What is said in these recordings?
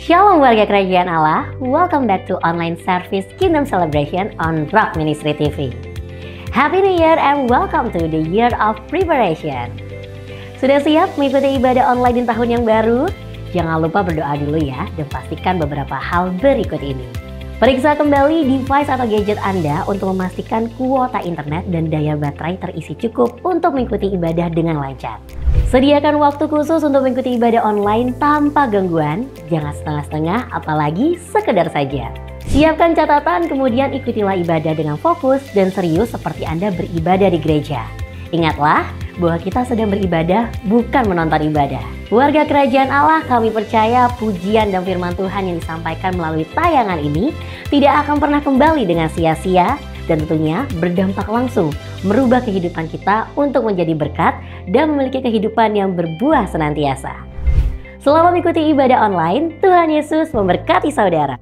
Shalom warga kerajaan Allah, welcome back to online service Kingdom Celebration on Rock Ministry TV. Happy New Year and welcome to the year of preparation. Sudah siap mengikuti ibadah online di tahun yang baru? Jangan lupa berdoa dulu ya dan pastikan beberapa hal berikut ini. Periksa kembali device atau gadget Anda untuk memastikan kuota internet dan daya baterai terisi cukup untuk mengikuti ibadah dengan lancar. Sediakan waktu khusus untuk mengikuti ibadah online tanpa gangguan, jangan setengah-setengah apalagi sekedar saja. Siapkan catatan kemudian ikutilah ibadah dengan fokus dan serius seperti Anda beribadah di gereja. Ingatlah bahwa kita sedang beribadah bukan menonton ibadah. Warga kerajaan Allah, kami percaya pujian dan firman Tuhan yang disampaikan melalui tayangan ini tidak akan pernah kembali dengan sia-sia dan tentunya berdampak langsung merubah kehidupan kita untuk menjadi berkat dan memiliki kehidupan yang berbuah senantiasa. Selamat mengikuti ibadah online, Tuhan Yesus memberkati saudara.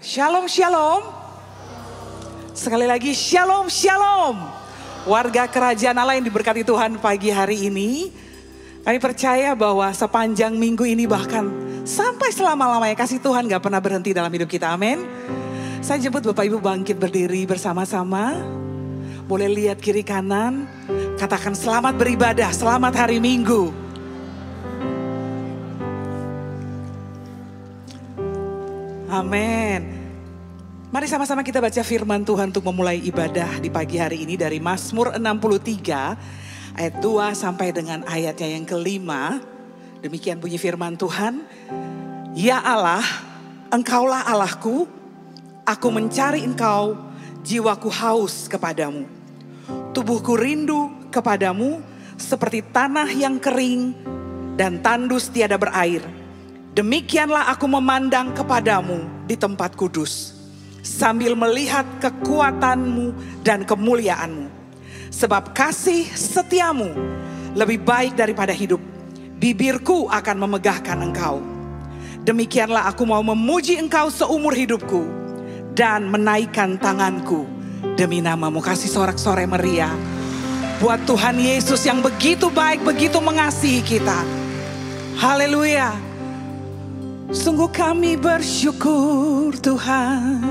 Shalom, shalom. Sekali lagi shalom, shalom. Warga kerajaan Allah yang diberkati Tuhan pagi hari ini. Kami percaya bahwa sepanjang minggu ini bahkan sampai selama-lamanya kasih Tuhan gak pernah berhenti dalam hidup kita, amin. Saya jemput Bapak Ibu bangkit berdiri bersama-sama. Boleh lihat kiri kanan, katakan selamat beribadah, selamat hari Minggu. Amin. Mari sama-sama kita baca firman Tuhan untuk memulai ibadah di pagi hari ini dari Mazmur 63 ayat 2 sampai dengan ayatnya yang kelima. Demikian bunyi firman Tuhan. Ya Allah, Engkaulah Allahku, aku mencari Engkau, jiwaku haus kepadamu. Tubuhku rindu kepadamu seperti tanah yang kering dan tandus tiada berair. Demikianlah aku memandang kepadamu di tempat kudus, sambil melihat kekuatanmu dan kemuliaanmu. Sebab kasih setiamu lebih baik daripada hidup. Bibirku akan memegahkan engkau. Demikianlah aku mau memuji engkau seumur hidupku dan menaikkan tanganku demi namamu. Kasih sorak-sorai meriah. buat Tuhan Yesus yang begitu baik, begitu mengasihi kita. Haleluya. Sungguh kami bersyukur Tuhan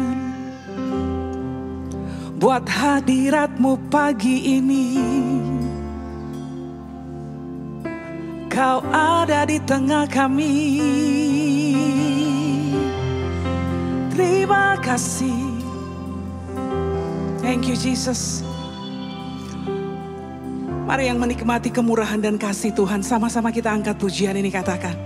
buat hadirat-Mu pagi ini. Kau ada di tengah kami. Terima kasih. Thank you Jesus. Mari yang menikmati kemurahan dan kasih Tuhan, sama-sama kita angkat pujian ini, katakan.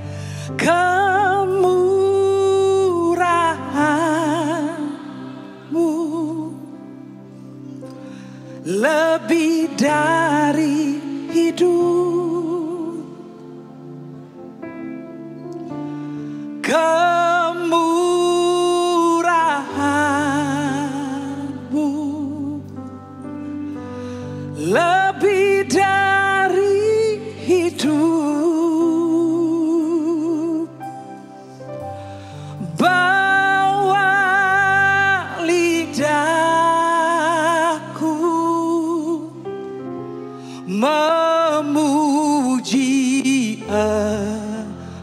Kemurahan-Mu lebih dari hidup. Kemurahan-Mu lebih dari hidup. Bawa lidahku memuji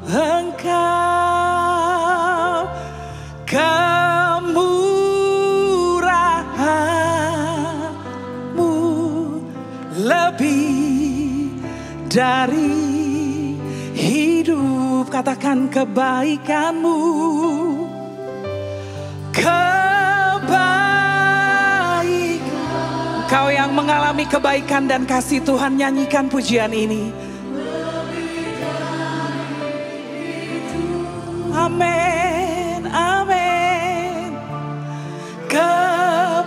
Engkau. Kemurahan-Mu lebih dari hidup. Katakan kebaikan-Mu. Kebaikan. Kau yang mengalami kebaikan dan kasih Tuhan, nyanyikan pujian ini. Amin, amin. Kebaikan,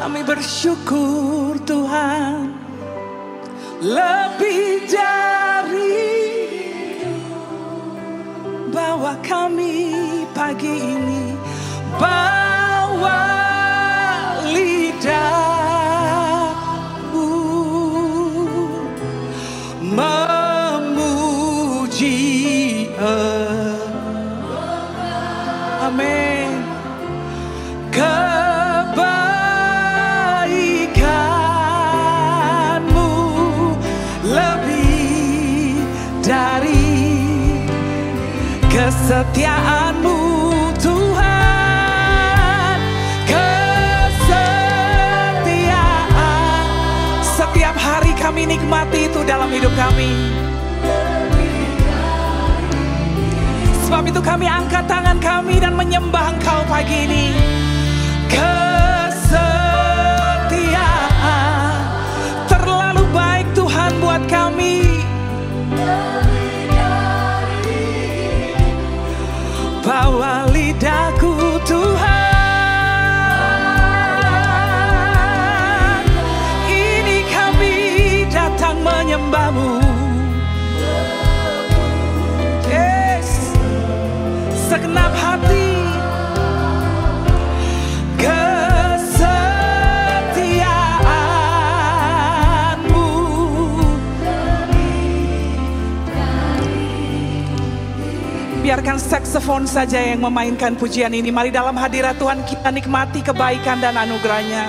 kami bersyukur Tuhan. Lebih dari bawa kami pagi ini, bawa lidahmu memuji. Amin. Kebaikan-Mu lebih dari kesetiaan-Mu Tuhan. Kesetiaan setiap hari kami nikmati itu dalam hidup kami. Sebab itu kami angkat tangan kami dan menyembah Engkau pagi ini. Kesetiaan terlalu baik Tuhan buat kami. Bawa lidahku Tuhan, ini kami datang menyembah-Mu. Yes, segenap hati. Kesetiaan-Mu. Biarkan saksofon saja yang memainkan pujian ini. Mari dalam hadirat Tuhan kita nikmati kebaikan dan anugerah-Nya.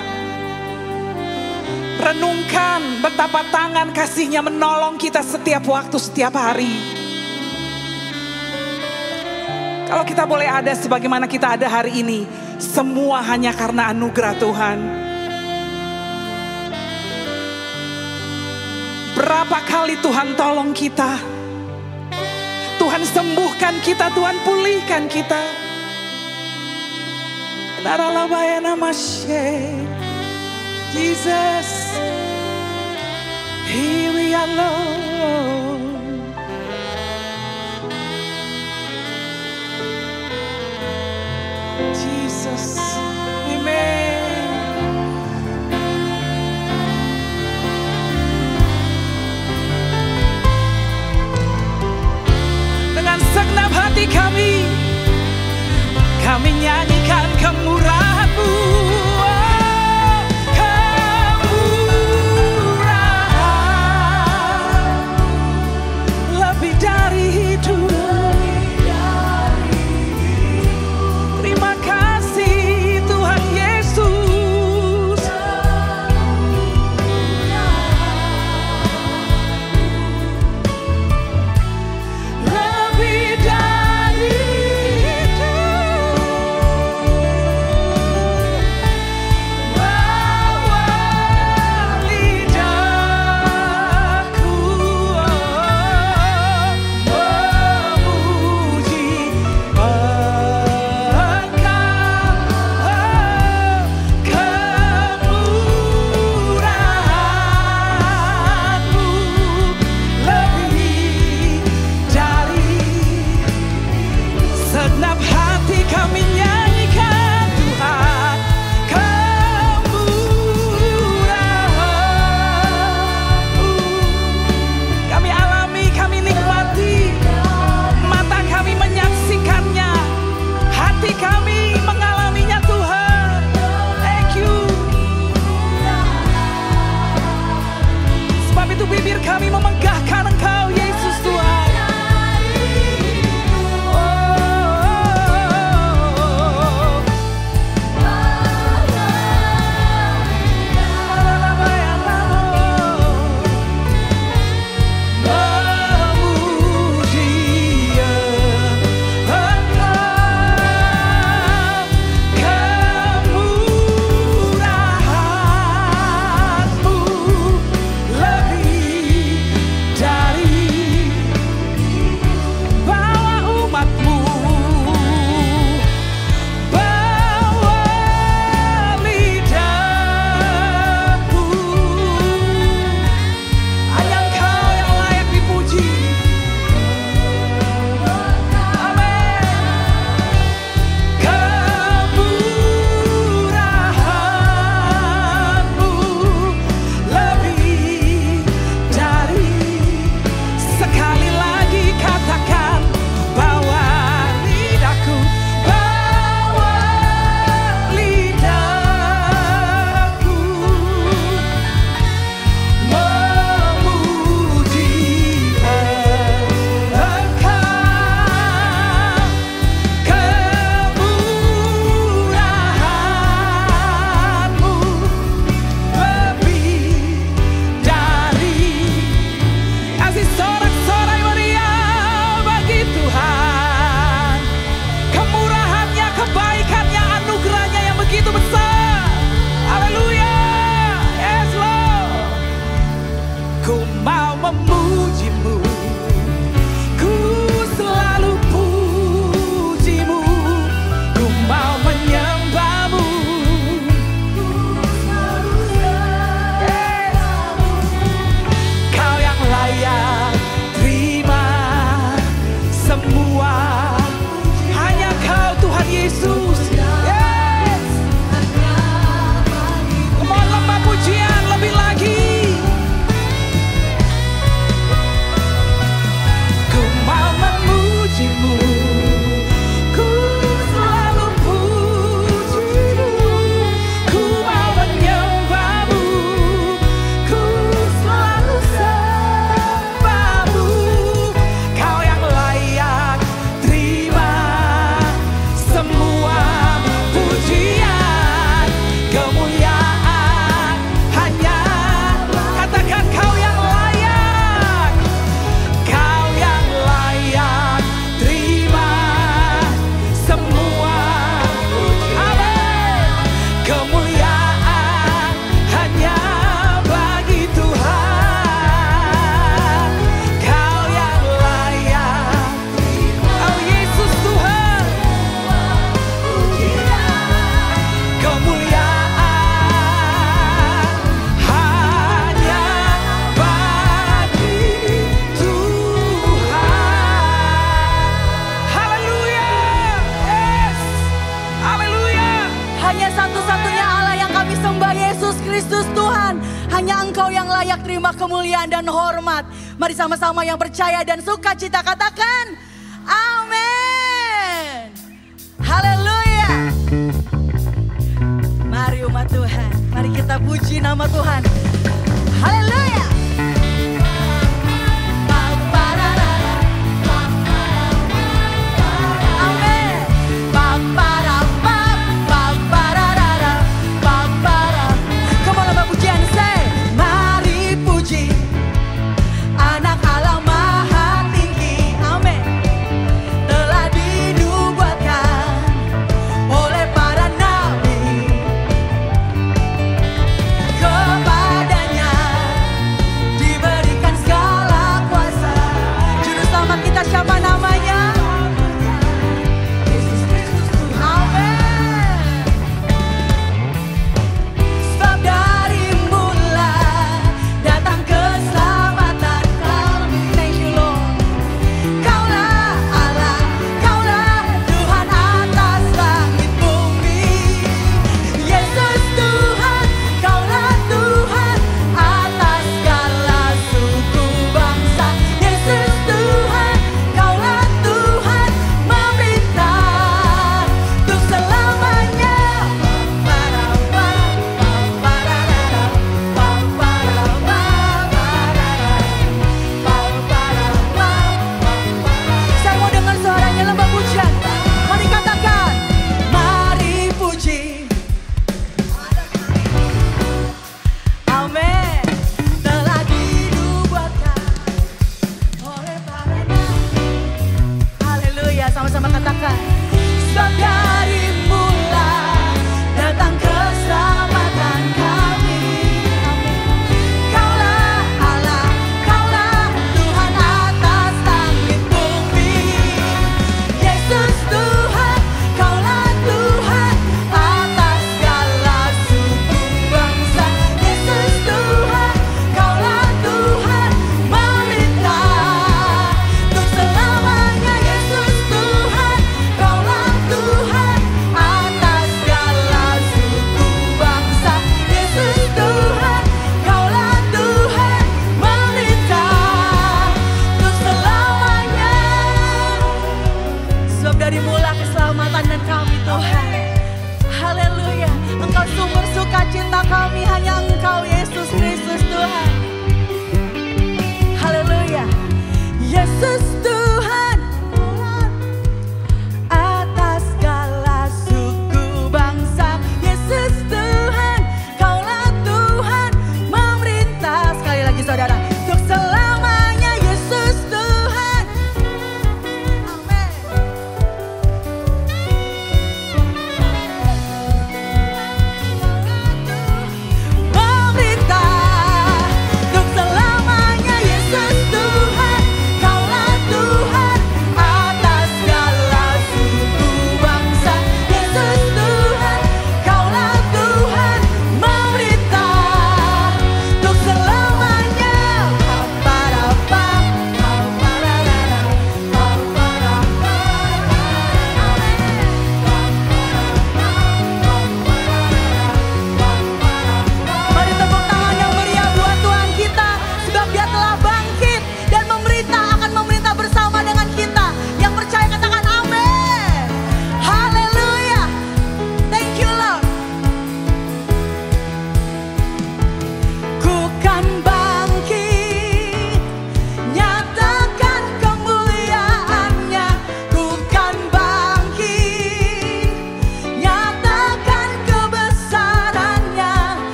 Renungkan betapa tangan kasih-Nya menolong kita setiap waktu, setiap hari. Kalau kita boleh ada sebagaimana kita ada hari ini, semua hanya karena anugerah Tuhan. Berapa kali Tuhan tolong kita, Tuhan sembuhkan kita, Tuhan pulihkan kita. Jesus, here we are Lord. Jesus, amen. Dengan segenap hati kami nyanyikan kemurahan-Mu. Lebih dari hidup. Terima kasih Tuhan Yesus. kami memegahkan Engkau Yesus Tuhan. Kemuliaan dan hormat. Mari sama-sama yang percaya dan sukacita katakan amin. Haleluya. Mari umat Tuhan, mari kita puji nama Tuhan. Haleluya. Kepadanya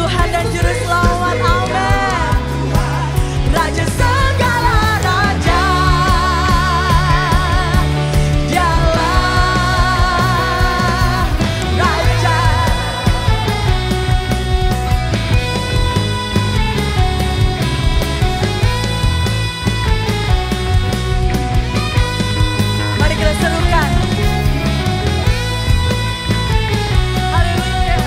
Tuhan dan Juru Selamat. Amin. Raja segala raja, Dialah Raja. Mari kita serukan. Haleluya.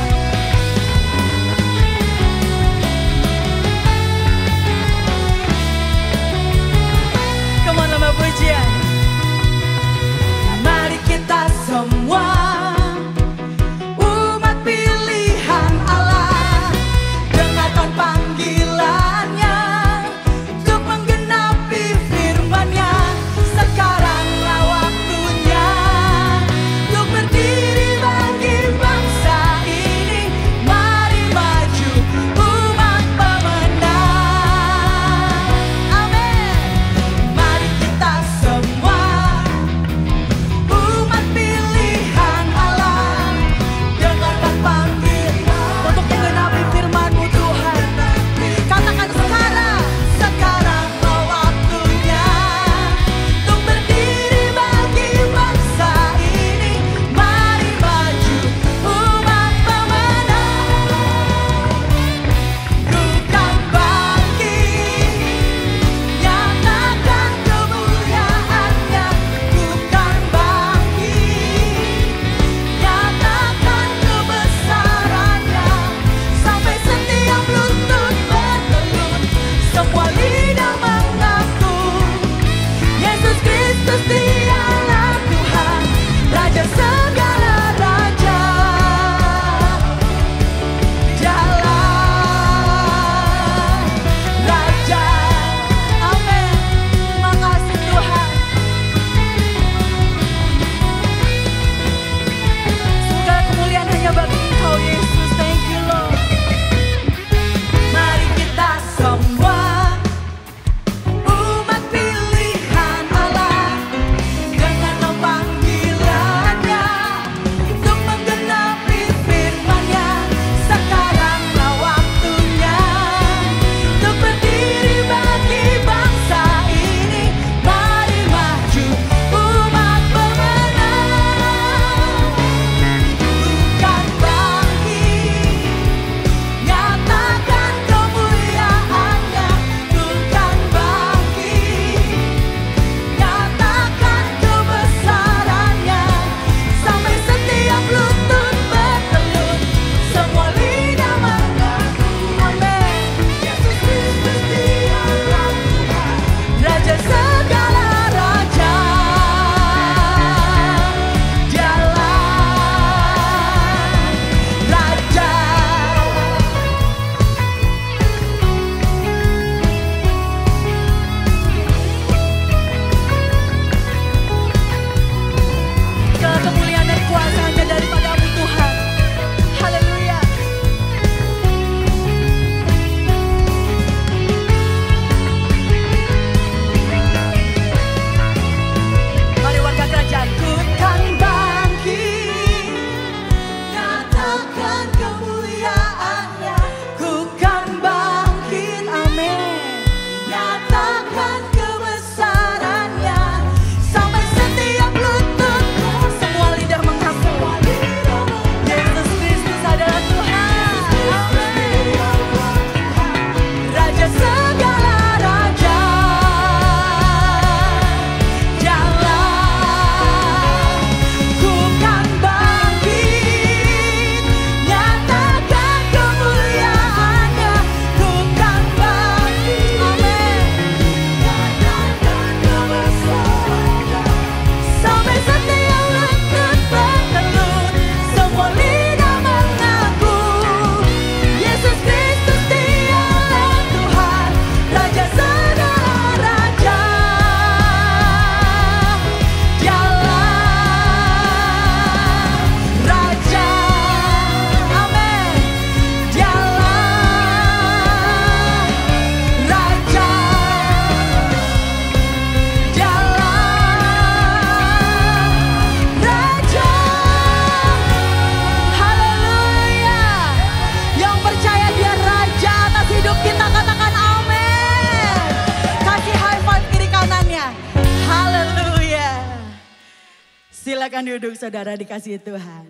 Silakan duduk saudara dikasihi Tuhan.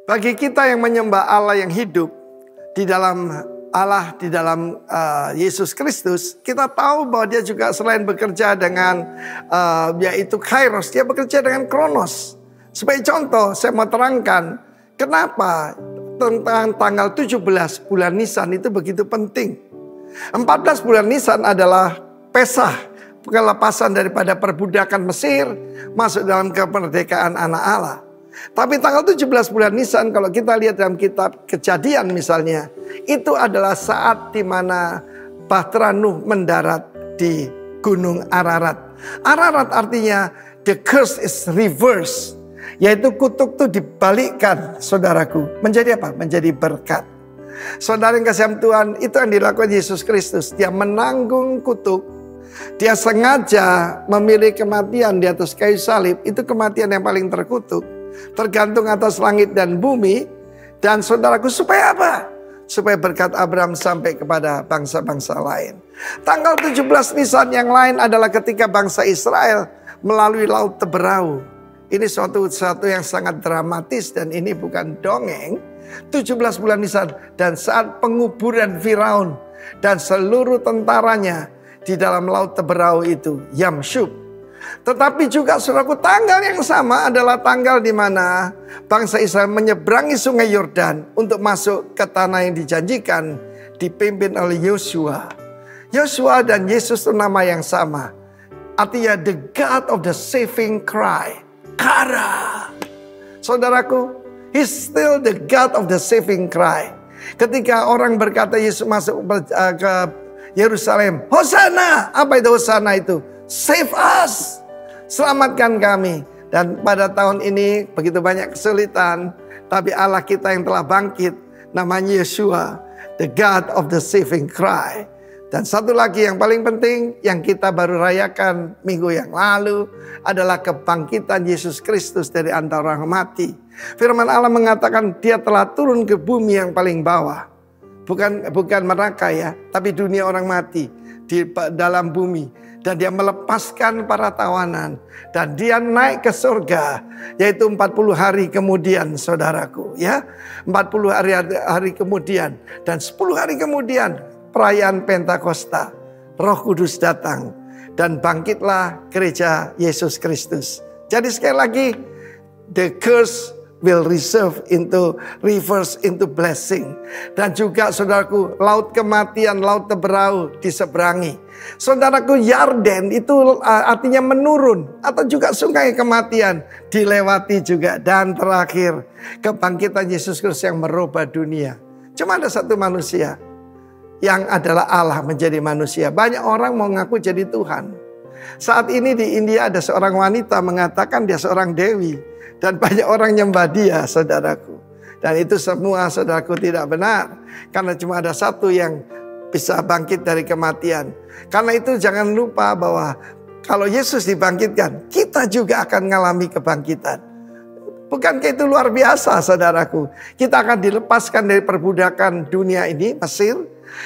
Bagi kita yang menyembah Allah yang hidup di dalam Allah, di dalam Yesus Kristus, kita tahu bahwa dia juga selain bekerja dengan yaitu Kairos, dia bekerja dengan Kronos. Sebagai contoh, saya mau terangkan kenapa tentang tanggal 17 bulan Nisan itu begitu penting. 14 bulan Nisan adalah Pesah, pelepasan daripada perbudakan Mesir, masuk dalam kemerdekaan anak Allah. Tapi tanggal 17 bulan Nisan kalau kita lihat dalam kitab Kejadian misalnya, itu adalah saat di mana Bahtera Nuh mendarat di Gunung Ararat. Ararat artinya the curse is reversed, yaitu kutuk itu dibalikkan, saudaraku. Menjadi apa? Menjadi berkat. Saudara yang kasih Tuhan, itu yang dilakukan Yesus Kristus. Dia menanggung kutuk. Dia sengaja memilih kematian di atas kayu salib. Itu kematian yang paling terkutuk, tergantung atas langit dan bumi. Dan saudaraku, supaya apa? Supaya berkat Abraham sampai kepada bangsa-bangsa lain. Tanggal 17 Nisan yang lain adalah ketika bangsa Israel melalui Laut Teberau. Ini suatu yang sangat dramatis dan ini bukan dongeng. 17 bulan Nisan dan saat penguburan Firaun dan seluruh tentaranya di dalam Laut Teberau itu, Yamsyub. Tetapi juga saudaraku, tanggal yang sama adalah tanggal di mana bangsa Israel menyeberangi sungai Yordan untuk masuk ke tanah yang dijanjikan, dipimpin oleh Yosua. Yosua dan Yesus itu nama yang sama. Artinya the God of the saving cry. Kara. Saudaraku, He's still the God of the saving cry. Ketika orang berkata Yesus masuk ke Yerusalem, Hosana. Apa itu Hosana itu? Save us. Selamatkan kami. Dan pada tahun ini begitu banyak kesulitan, tapi Allah kita yang telah bangkit, namanya Yeshua, the God of the saving cry. Dan satu lagi yang paling penting yang kita baru rayakan minggu yang lalu adalah kebangkitan Yesus Kristus dari antara orang mati. Firman Allah mengatakan dia telah turun ke bumi yang paling bawah. Bukan neraka ya, tapi dunia orang mati di dalam bumi. Dan dia melepaskan para tawanan. Dan dia naik ke surga. Yaitu 40 hari kemudian, saudaraku. Ya, 40 hari kemudian. Dan 10 hari kemudian, perayaan Pentakosta. Roh Kudus datang. Dan bangkitlah gereja Yesus Kristus. Jadi sekali lagi, the curse will reverse into blessing. Dan juga saudaraku, laut kematian, laut Teberau diseberangi. Saudaraku, Yarden itu artinya menurun. Atau juga sungai kematian dilewati juga. Dan terakhir, kebangkitan Yesus Kristus yang merubah dunia. Cuma ada satu manusia yang adalah Allah menjadi manusia. Banyak orang mau ngaku jadi Tuhan. Saat ini di India ada seorang wanita mengatakan dia seorang dewi. Dan banyak orang nyembah dia, saudaraku. Dan itu semua, saudaraku, tidak benar. Karena cuma ada satu yang bisa bangkit dari kematian. Karena itu jangan lupa bahwa kalau Yesus dibangkitkan, kita juga akan mengalami kebangkitan. Bukankah itu luar biasa, saudaraku? Kita akan dilepaskan dari perbudakan dunia ini, Mesir.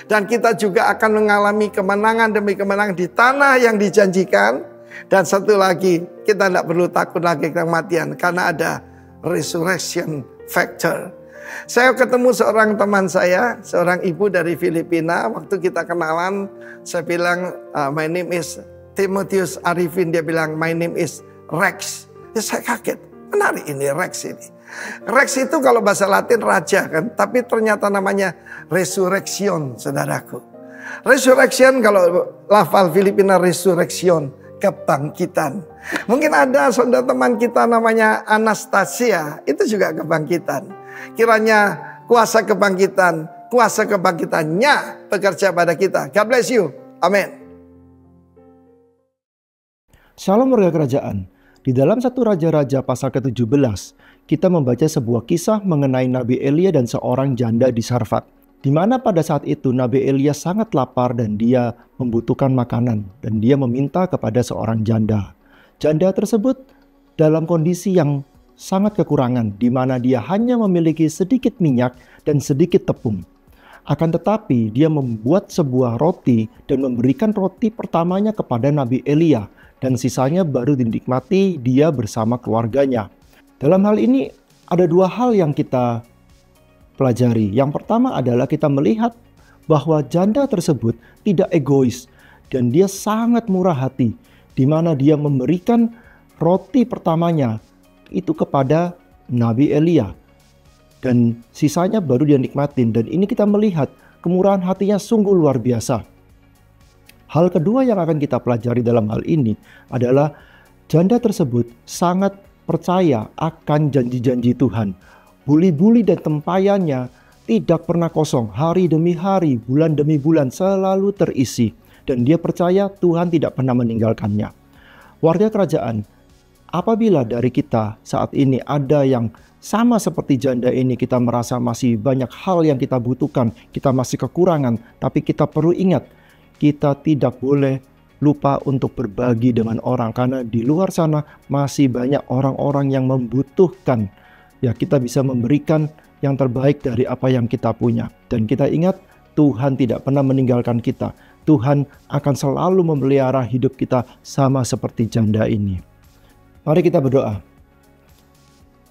Dan kita juga akan mengalami kemenangan demi kemenangan di tanah yang dijanjikan. Dan satu lagi, kita tidak perlu takut lagi kematian karena ada resurrection factor. Saya ketemu seorang teman saya, seorang ibu dari Filipina. Waktu kita kenalan, saya bilang, my name is Timotheus Arifin. Dia bilang, my name is Rex. Ya, saya kaget, menarik ini Rex ini. Rex itu kalau bahasa Latin raja kan, tapi ternyata namanya resurrection, saudaraku. Resurrection kalau lafal Filipina resurrection, kebangkitan. Mungkin ada saudara teman kita namanya Anastasia, itu juga kebangkitan. Kiranya kuasa kebangkitannya bekerja pada kita. God bless you. Amin. Shalom warga kerajaan. Di dalam 1 Raja-Raja pasal ke-17, kita membaca sebuah kisah mengenai Nabi Elia dan seorang janda di Sarfat. Di mana pada saat itu Nabi Elia sangat lapar dan dia membutuhkan makanan. Dan dia meminta kepada seorang janda. Janda tersebut dalam kondisi yang sangat kekurangan. Di mana dia hanya memiliki sedikit minyak dan sedikit tepung. Akan tetapi dia membuat sebuah roti dan memberikan roti pertamanya kepada Nabi Elia. Dan sisanya baru dinikmati dia bersama keluarganya. Dalam hal ini ada dua hal yang kita pelajari. Yang pertama adalah kita melihat bahwa janda tersebut tidak egois. Dan dia sangat murah hati. Di mana dia memberikan roti pertamanya itu kepada Nabi Elia. Dan sisanya baru dia nikmatin. Dan ini kita melihat kemurahan hatinya sungguh luar biasa. Hal kedua yang akan kita pelajari dalam hal ini adalah janda tersebut sangat percaya akan janji-janji Tuhan. Buli-buli dan tempayannya tidak pernah kosong. Hari demi hari, bulan demi bulan selalu terisi. Dan dia percaya Tuhan tidak pernah meninggalkannya. Warga kerajaan, apabila dari kita saat ini ada yang sama seperti janda ini, kita merasa masih banyak hal yang kita butuhkan, kita masih kekurangan, tapi kita perlu ingat, kita tidak boleh lupa untuk berbagi dengan orang, karena di luar sana masih banyak orang-orang yang membutuhkan. Ya, kita bisa memberikan yang terbaik dari apa yang kita punya. Dan kita ingat, Tuhan tidak pernah meninggalkan kita. Tuhan akan selalu memelihara hidup kita sama seperti janda ini. Mari kita berdoa.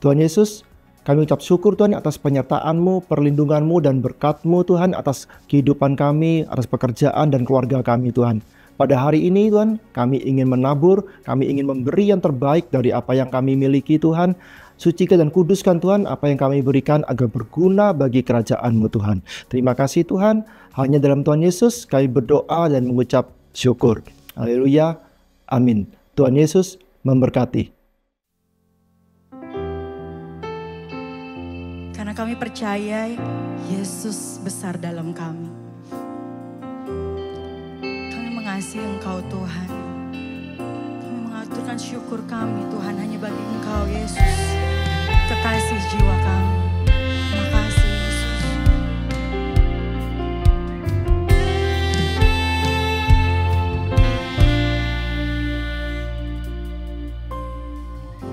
Tuhan Yesus, kami ucap syukur Tuhan atas penyertaan-Mu, perlindungan-Mu, dan berkat-Mu Tuhan atas kehidupan kami, atas pekerjaan dan keluarga kami Tuhan. Pada hari ini Tuhan, kami ingin menabur, kami ingin memberi yang terbaik dari apa yang kami miliki Tuhan. Sucikan dan kuduskan Tuhan apa yang kami berikan agar berguna bagi kerajaan-Mu Tuhan. Terima kasih Tuhan, hanya dalam Tuhan Yesus kami berdoa dan mengucap syukur. Haleluya, amin. Tuhan Yesus memberkati. Karena kami percaya Yesus besar dalam kami. Kami mengasihi Engkau Tuhan. Kami mengaturkan syukur kami Tuhan hanya bagi Engkau Yesus. Kekasih jiwa kami. Terima kasih Yesus.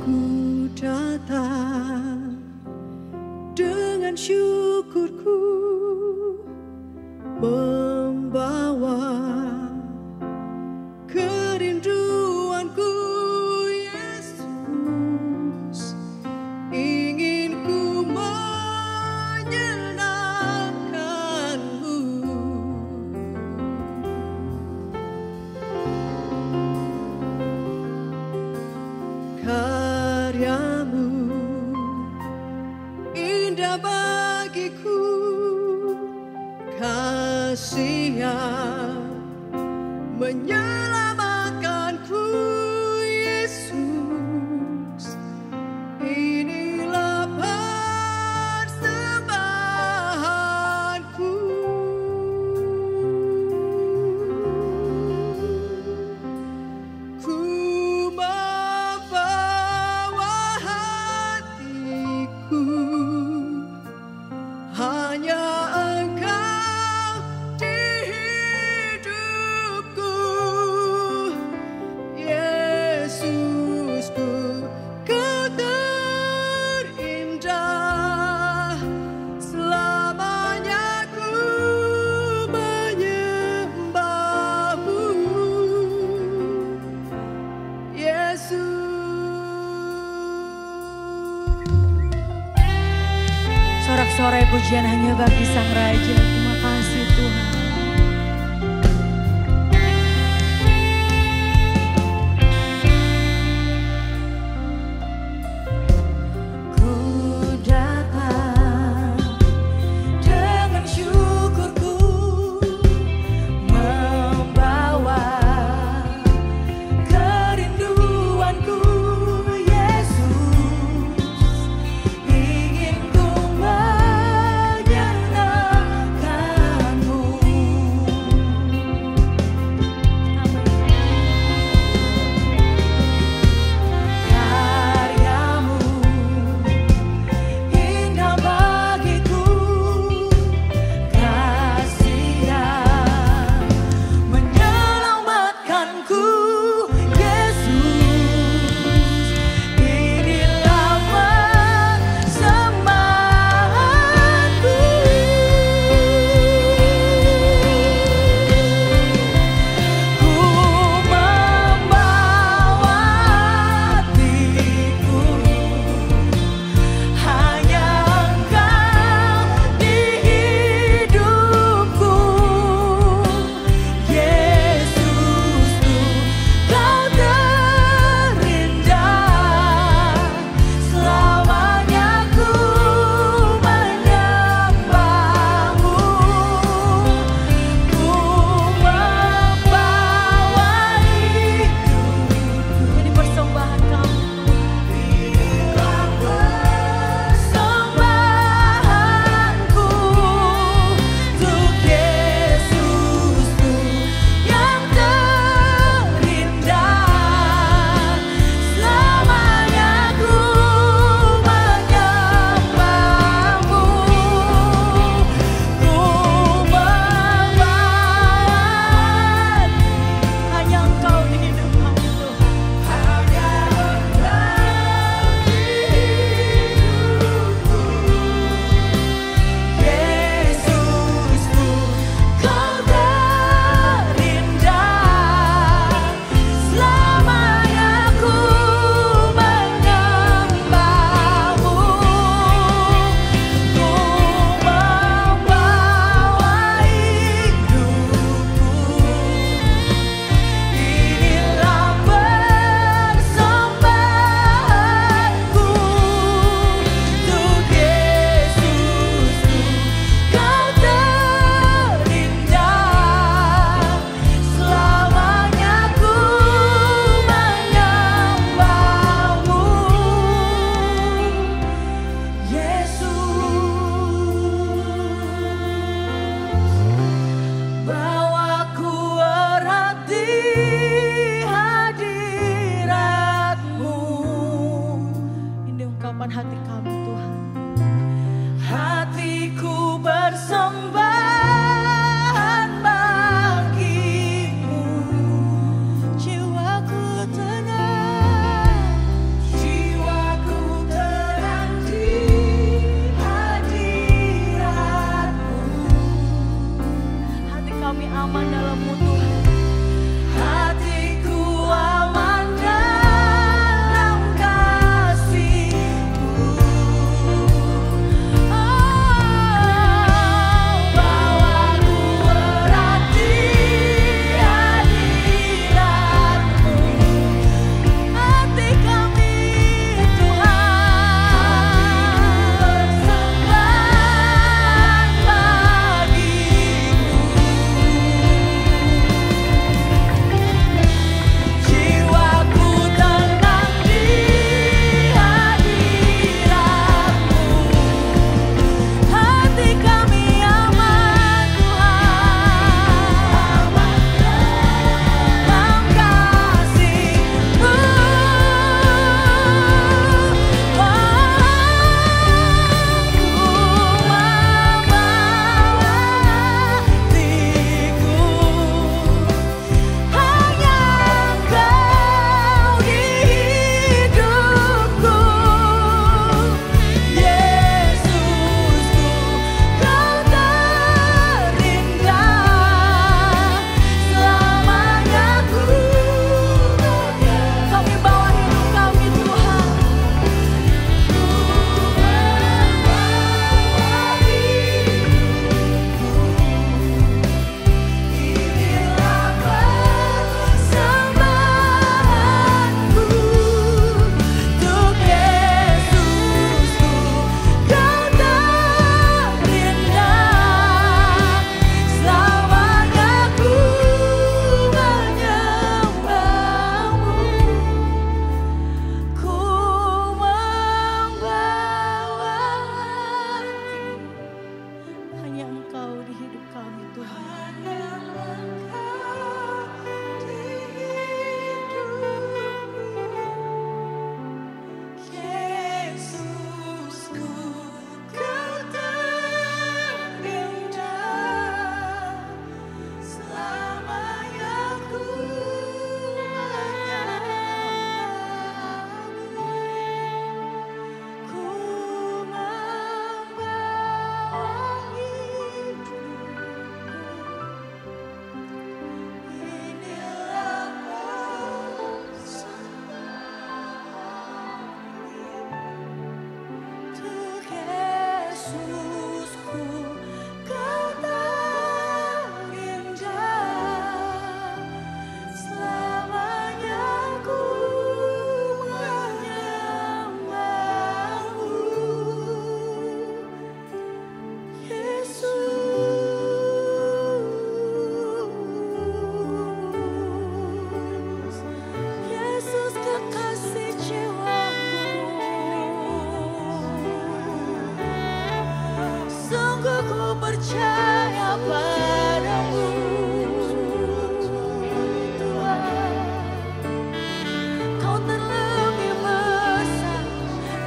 Ku datang dengan syukurku, membawa kerinduanku Yesus, ingin ku menyenangkanmu. Karyamu indah bagiku, kasih yang menyelamatkanku Yesus. Inilah persembahanku. Ku membawa hatiku, hanya Engkau di hidupku, Yesusku, Kau terindah. Selamanya ku menyembah-Mu, Yesus. Sorak-sorai pujian hanya bagi Sang Raja. Terima kasih Tuhan. Ku datang dengan syukurku, membawa kerinduanku Yesus, ingin ku menyenangkanmu. kami aman dalam-Mu Tuhan. Hatiku aman dalam kasih-Mu. Bahwa ku erat di hadirat-Mu. Hati kami Tuhan bersembah bagimu. Jiwaku tenang di hadirat-Mu. Hati kami aman Tuhan dalam kasih-Mu. Hanya Engkau di hidupku, Yesusku, Kau terindah selamanya. Kami bawa hidup kami Tuhan. Inilah persembahanku untuk Yesusku, Kau terindah selamanya. Ku menyembah-Mu, ku membawa hanya Engkau di hidup kami Tuhan. Yesusku, Kau terindah selamanya. Ku menyembah-Mu, ku membawa hidupku. Inilah persembahan untuk Yesusku, Kau terindah selamanya. Ku menyembah-Mu, Yesus, kekasih jiwaku. Sungguh ku percaya padamu Tuhan. Kau terlebih besar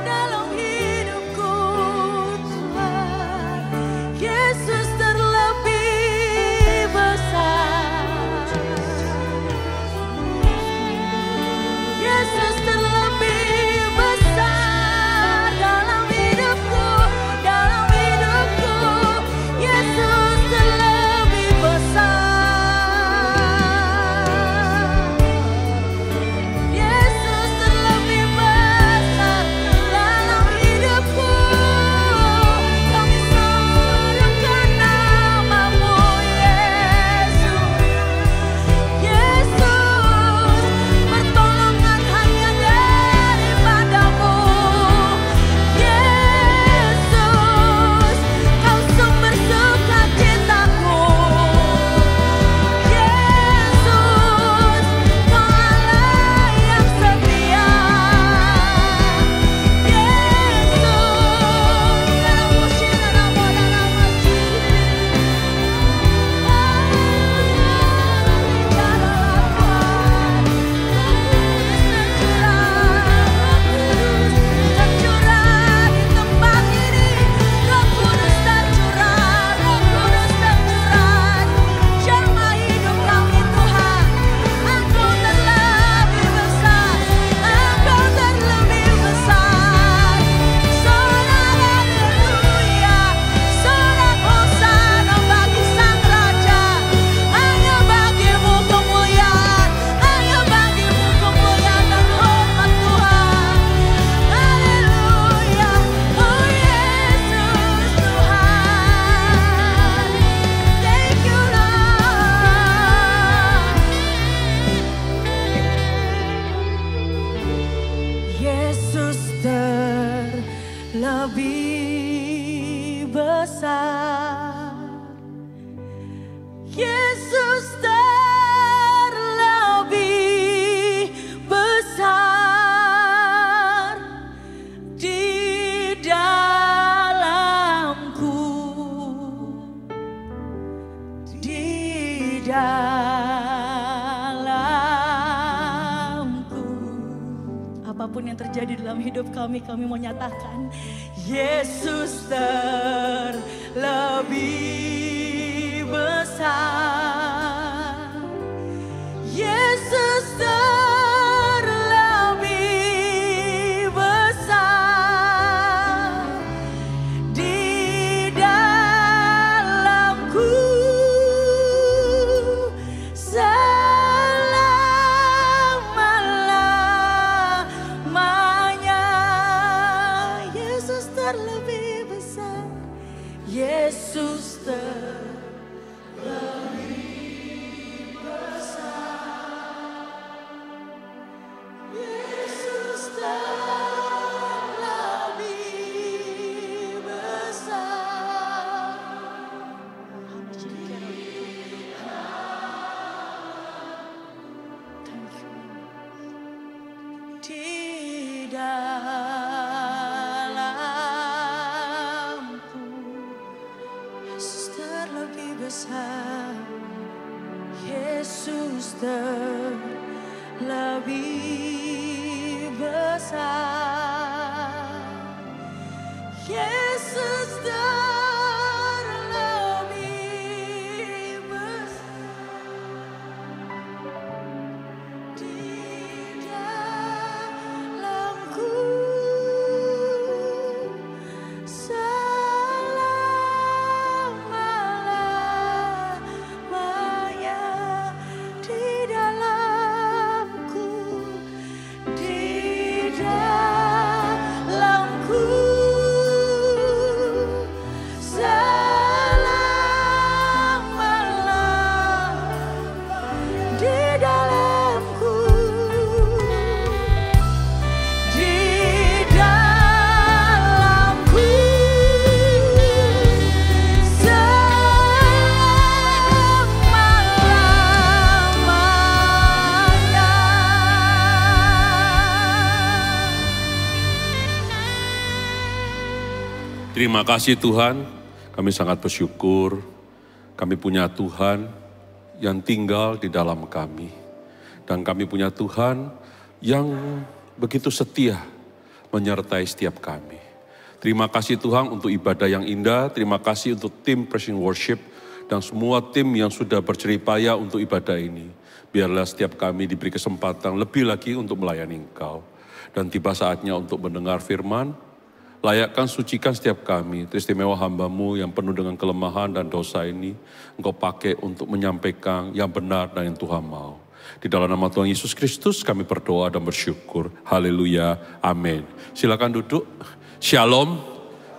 dalam hidupku Tuhan. Yesus terlebih besar. Yesus terlebih besar dalam hidupku, dalam hidupku. Yesus terlebih Yesus terlebih besar di dalamku, di dalamku. Apapun yang terjadi dalam hidup kami mau nyatakan Yesus terlebih besar. Yesus terlebih besar di dalamku selama-lamanya. Yesus terlebih besar. Yesus terlebih besar. Yesus terlebih besar. Thank you. Di dalamku Yesus terlebih besar. Yesus terlebih besar. Yesus terlebih besar di dalamku selama-lamanya. Di dalamku, di dalamku selama-lamanya. Di dalamku, di dalamku selama-lamanya. Terima kasih Tuhan, kami sangat bersyukur kami punya Tuhan yang tinggal di dalam kami. Dan kami punya Tuhan yang begitu setia menyertai setiap kami. Terima kasih Tuhan untuk ibadah yang indah, terima kasih untuk tim Praise and Worship dan semua tim yang sudah berjeripaya untuk ibadah ini. Biarlah setiap kami diberi kesempatan lebih lagi untuk melayani Engkau. Dan tiba saatnya untuk mendengar firman. Layakkan, sucikan setiap kami, teristimewa hamba-Mu yang penuh dengan kelemahan dan dosa ini, Engkau pakai untuk menyampaikan yang benar dan yang Tuhan mau. Di dalam nama Tuhan Yesus Kristus kami berdoa dan bersyukur. Haleluya, amin. Silakan duduk. Shalom.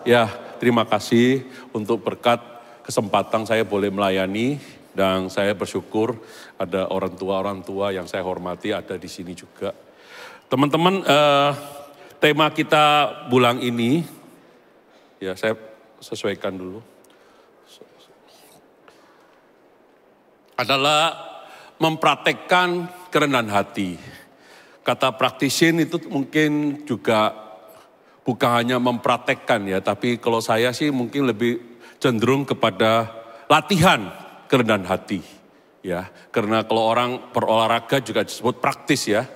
Ya, terima kasih untuk berkat kesempatan saya boleh melayani. Dan saya bersyukur ada orang tua yang saya hormati ada di sini juga. Teman-teman, tema kita bulan ini, ya saya sesuaikan dulu, adalah mempraktekkan kerendahan hati. Kata praktisin itu mungkin juga bukan hanya mempraktekkan ya, tapi kalau saya sih mungkin lebih cenderung kepada latihan kerendahan hati. Ya, karena kalau orang berolahraga juga disebut praktis ya.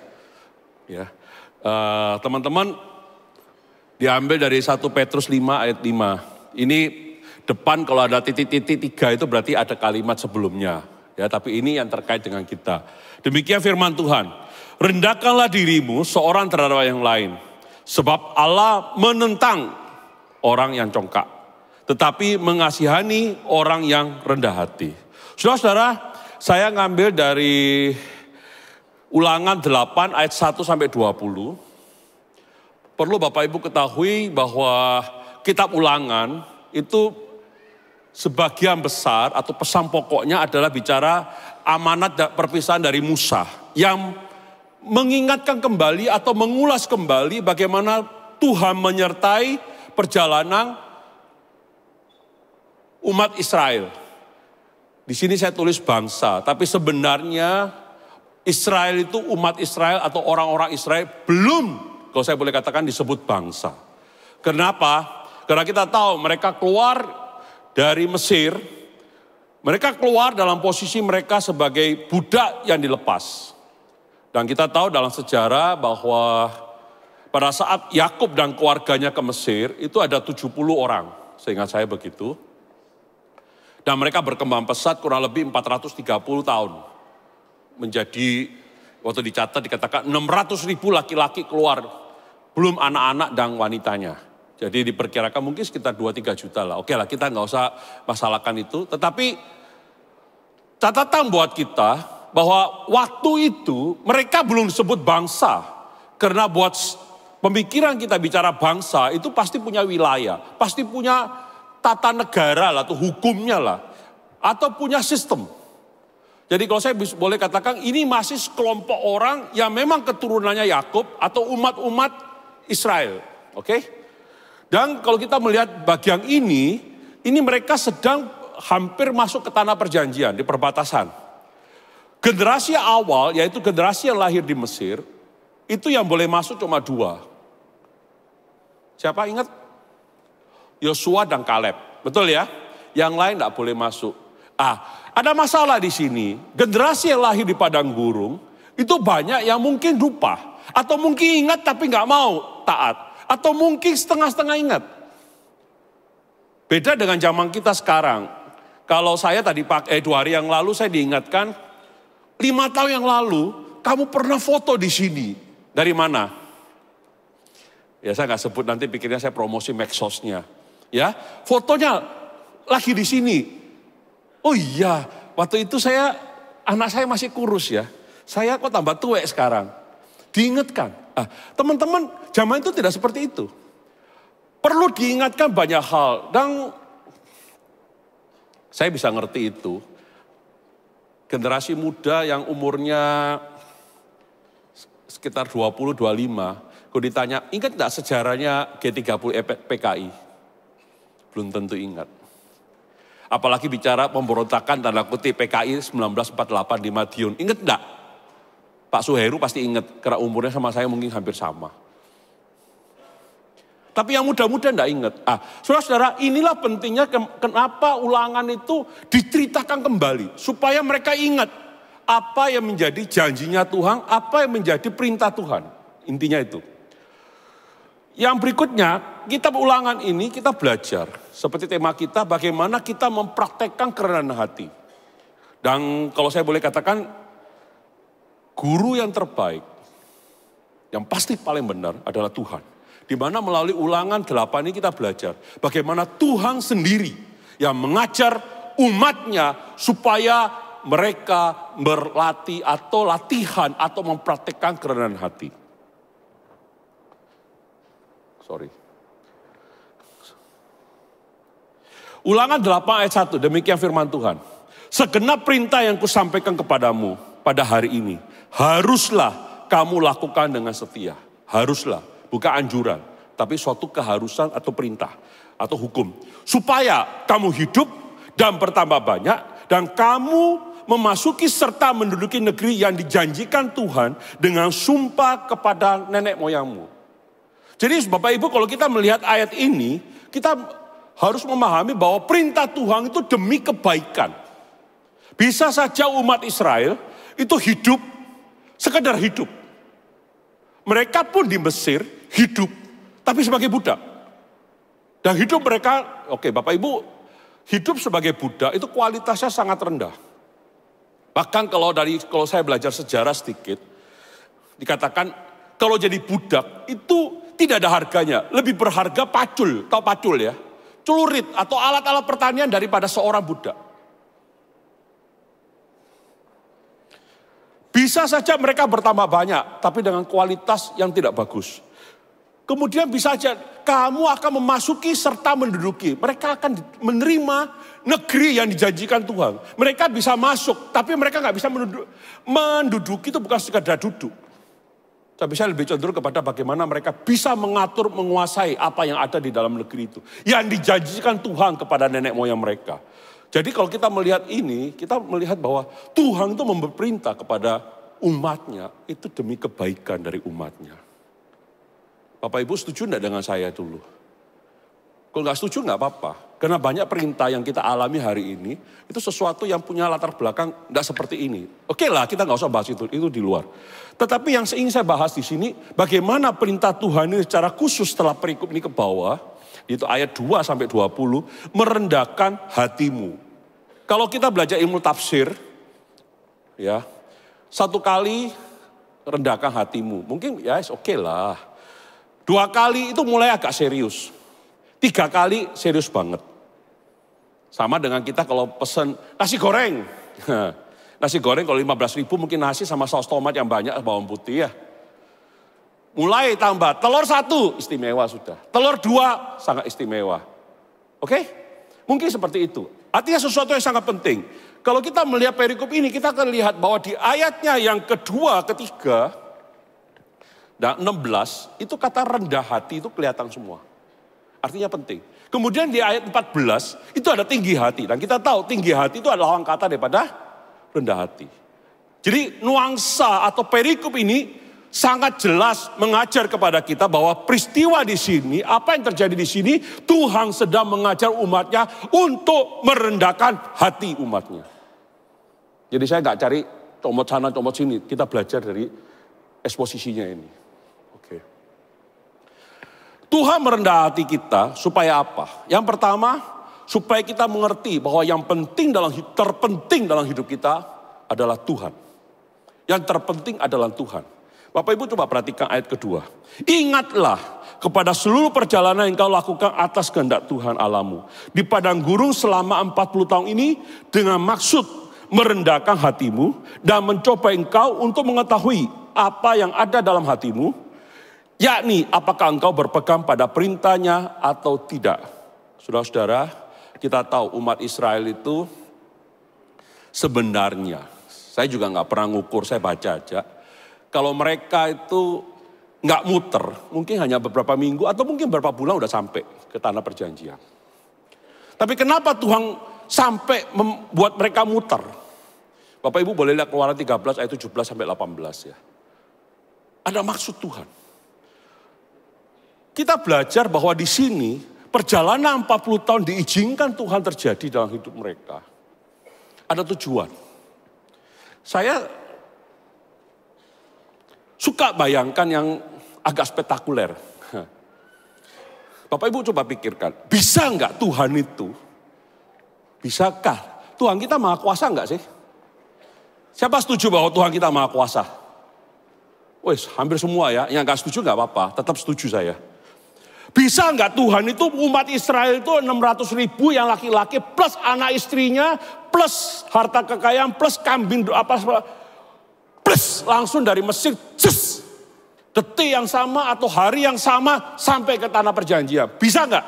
Ya. Teman-teman, diambil dari 1 Petrus 5 ayat 5. Ini depan kalau ada titik-titik 3 itu berarti ada kalimat sebelumnya. Ya, tapi ini yang terkait dengan kita. Demikian firman Tuhan. Rendahkanlah dirimu seorang terhadap yang lain. Sebab Allah menentang orang yang congkak. Tetapi mengasihani orang yang rendah hati. Saudara-saudara, saya ngambil dari Ulangan 8 ayat 1 sampai 20. Perlu Bapak Ibu ketahui bahwa kitab Ulangan itu sebagian besar atau pesan pokoknya adalah bicara amanat dan perpisahan dari Musa yang mengingatkan kembali atau mengulas kembali bagaimana Tuhan menyertai perjalanan umat Israel Di sini saya tulis bangsa, tapi sebenarnya Israel itu umat Israel atau orang-orang Israel belum, kalau saya boleh katakan, disebut bangsa. Kenapa? Karena kita tahu mereka keluar dari Mesir, mereka keluar dalam posisi mereka sebagai budak yang dilepas. Dan kita tahu dalam sejarah bahwa pada saat Yakub dan keluarganya ke Mesir, itu ada 70 orang, seingat saya begitu. Dan mereka berkembang pesat kurang lebih 430 tahun. Menjadi, waktu dicatat dikatakan 600.000 laki-laki keluar, belum anak-anak dan wanitanya. Jadi diperkirakan mungkin sekitar 2-3 juta lah. Oke lah, kita nggak usah masalahkan itu. Tetapi catatan buat kita bahwa waktu itu mereka belum disebut bangsa. Karena buat pemikiran kita bicara bangsa itu pasti punya wilayah. Pasti punya tata negara lah atau hukumnya lah. Atau punya sistem. Jadi kalau saya boleh katakan ini masih sekelompok orang yang memang keturunannya Yakub atau umat-umat Israel. Oke? Dan kalau kita melihat bagian ini mereka sedang hampir masuk ke tanah perjanjian di perbatasan. Generasi awal yaitu generasi yang lahir di Mesir, itu yang boleh masuk cuma 2. Siapa ingat? Yosua dan Kaleb, betul ya? Yang lain tidak boleh masuk. Ada masalah di sini. Generasi yang lahir di padang gurun itu banyak yang mungkin lupa atau mungkin ingat tapi nggak mau taat atau mungkin setengah-setengah ingat. Beda dengan zaman kita sekarang. Kalau saya tadi 2 hari yang lalu saya diingatkan 5 tahun yang lalu kamu pernah foto di sini. Dari mana? Ya saya nggak sebut nanti pikirnya saya promosi medsosnya. Ya, fotonya lagi di sini. Oh iya, waktu itu anak saya masih kurus ya. Saya kok tambah tua sekarang. Diingatkan. Teman-teman, zaman itu tidak seperti itu. Perlu diingatkan banyak hal. Dan saya bisa ngerti itu. Generasi muda yang umurnya sekitar 20-25. Kalau ditanya, ingat gak sejarahnya G30 PKI? Belum tentu ingat. Apalagi bicara pemberontakan tanda kutip PKI 1948 di Madiun. Ingat gak? Pak Suheru pasti ingat, karena umurnya sama saya mungkin hampir sama. Tapi yang muda-muda enggak ingat. Saudara-saudara, inilah pentingnya kenapa ulangan itu diceritakan kembali. Supaya mereka ingat apa yang menjadi janjinya Tuhan, apa yang menjadi perintah Tuhan. Intinya itu. Yang berikutnya, kitab ulangan ini kita belajar. Seperti tema kita, bagaimana kita mempraktekkan kerendahan hati. Dan kalau saya boleh katakan, guru yang terbaik, yang pasti paling benar adalah Tuhan. Di mana melalui ulangan 8 ini kita belajar bagaimana Tuhan sendiri yang mengajar umatnya supaya mereka berlatih atau latihan atau mempraktekkan kerendahan hati. Ulangan 8 ayat 1, demikian firman Tuhan. Segenap perintah yang kusampaikan kepadamu pada hari ini, haruslah kamu lakukan dengan setia. Haruslah, bukan anjuran, tapi suatu keharusan atau perintah atau hukum. Supaya kamu hidup dan bertambah banyak dan kamu memasuki serta menduduki negeri yang dijanjikan Tuhan dengan sumpah kepada nenek moyangmu. Jadi Bapak Ibu, kalau kita melihat ayat ini, kita harus memahami bahwa perintah Tuhan itu demi kebaikan. Bisa saja umat Israel itu hidup, sekedar hidup. Mereka pun di Mesir hidup, tapi sebagai budak. Dan hidup mereka, oke Bapak Ibu, hidup sebagai budak itu kualitasnya sangat rendah. Bahkan kalau saya belajar sejarah sedikit, dikatakan kalau jadi budak itu tidak ada harganya. Lebih berharga pacul, tahu pacul ya? Celurit atau alat-alat pertanian daripada seorang budak. Bisa saja mereka bertambah banyak, tapi dengan kualitas yang tidak bagus. Kemudian bisa saja kamu akan memasuki serta menduduki. Mereka akan menerima negeri yang dijanjikan Tuhan. Mereka bisa masuk, tapi mereka nggak bisa menduduki itu bukan sekadar duduk. Tapi saya lebih cenderung kepada bagaimana mereka bisa mengatur, menguasai apa yang ada di dalam negeri itu. Yang dijanjikan Tuhan kepada nenek moyang mereka. Jadi kalau kita melihat ini, kita melihat bahwa Tuhan itu memberi perintah kepada umatnya, itu demi kebaikan dari umatnya. Bapak Ibu setuju enggak dengan saya dulu? Kalau nggak setuju nggak apa-apa. Karena banyak perintah yang kita alami hari ini, itu sesuatu yang punya latar belakang nggak seperti ini. Oke lah, kita nggak usah bahas itu di luar. Tetapi yang ingin saya bahas di sini, bagaimana perintah Tuhan ini secara khusus setelah perikop ini ke bawah, yaitu ayat 2 sampai 20, merendahkan hatimu. Kalau kita belajar ilmu tafsir, ya, satu kali rendahkan hatimu. Mungkin ya oke lah. 2 kali itu mulai agak serius. 3 kali serius banget. Sama dengan kita kalau pesen nasi goreng. Nasi goreng kalau 15.000 mungkin nasi sama saus tomat yang banyak, bawang putih ya. Mulai tambah, telur 1 istimewa sudah. Telur 2 sangat istimewa. Oke? Mungkin seperti itu. Artinya sesuatu yang sangat penting. Kalau kita melihat perikop ini, kita akan lihat bahwa di ayatnya yang kedua, ketiga, dan 16, itu kata rendah hati itu kelihatan semua. Artinya penting. Kemudian di ayat 14 itu ada tinggi hati. Dan kita tahu tinggi hati itu adalah lawan kata daripada rendah hati. Jadi nuansa atau perikop ini sangat jelas mengajar kepada kita bahwa peristiwa di sini, apa yang terjadi di sini, Tuhan sedang mengajar umatnya untuk merendahkan hati umatnya. Jadi saya nggak cari comot sana comot sini, kita belajar dari eksposisinya ini. Tuhan merendah hati kita supaya apa? Yang pertama, supaya kita mengerti bahwa yang terpenting dalam hidup kita adalah Tuhan. Yang terpenting adalah Tuhan. Bapak Ibu coba perhatikan ayat kedua. Ingatlah kepada seluruh perjalanan yang kau lakukan atas kehendak Tuhan Allahmu. Di padang gurun selama 40 tahun ini dengan maksud merendahkan hatimu dan mencoba engkau untuk mengetahui apa yang ada dalam hatimu. Yakni apakah engkau berpegang pada perintahnya atau tidak. Saudara-saudara, kita tahu umat Israel itu sebenarnya, saya juga nggak pernah ngukur, saya baca aja. Kalau mereka itu nggak muter, mungkin hanya beberapa minggu atau mungkin beberapa bulan udah sampai ke tanah perjanjian. Tapi kenapa Tuhan sampai membuat mereka muter? Bapak Ibu boleh lihat Keluaran 13 ayat 17 sampai 18 ya. Ada maksud Tuhan. Kita belajar bahwa di sini perjalanan 40 tahun diizinkan Tuhan terjadi dalam hidup mereka. Ada tujuan. Saya suka bayangkan yang agak spektakuler. Bapak Ibu coba pikirkan, bisa nggak Tuhan itu? Bisakah? Tuhan kita maha kuasa nggak sih? Siapa setuju bahwa Tuhan kita maha kuasa? Wes, hampir semua ya. Yang nggak setuju nggak apa-apa, tetap setuju saya. Bisa nggak Tuhan itu umat Israel itu 600.000 yang laki-laki plus anak istrinya plus harta kekayaan plus kambing plus langsung dari Mesir detik yang sama atau hari yang sama sampai ke tanah perjanjian. Bisa nggak?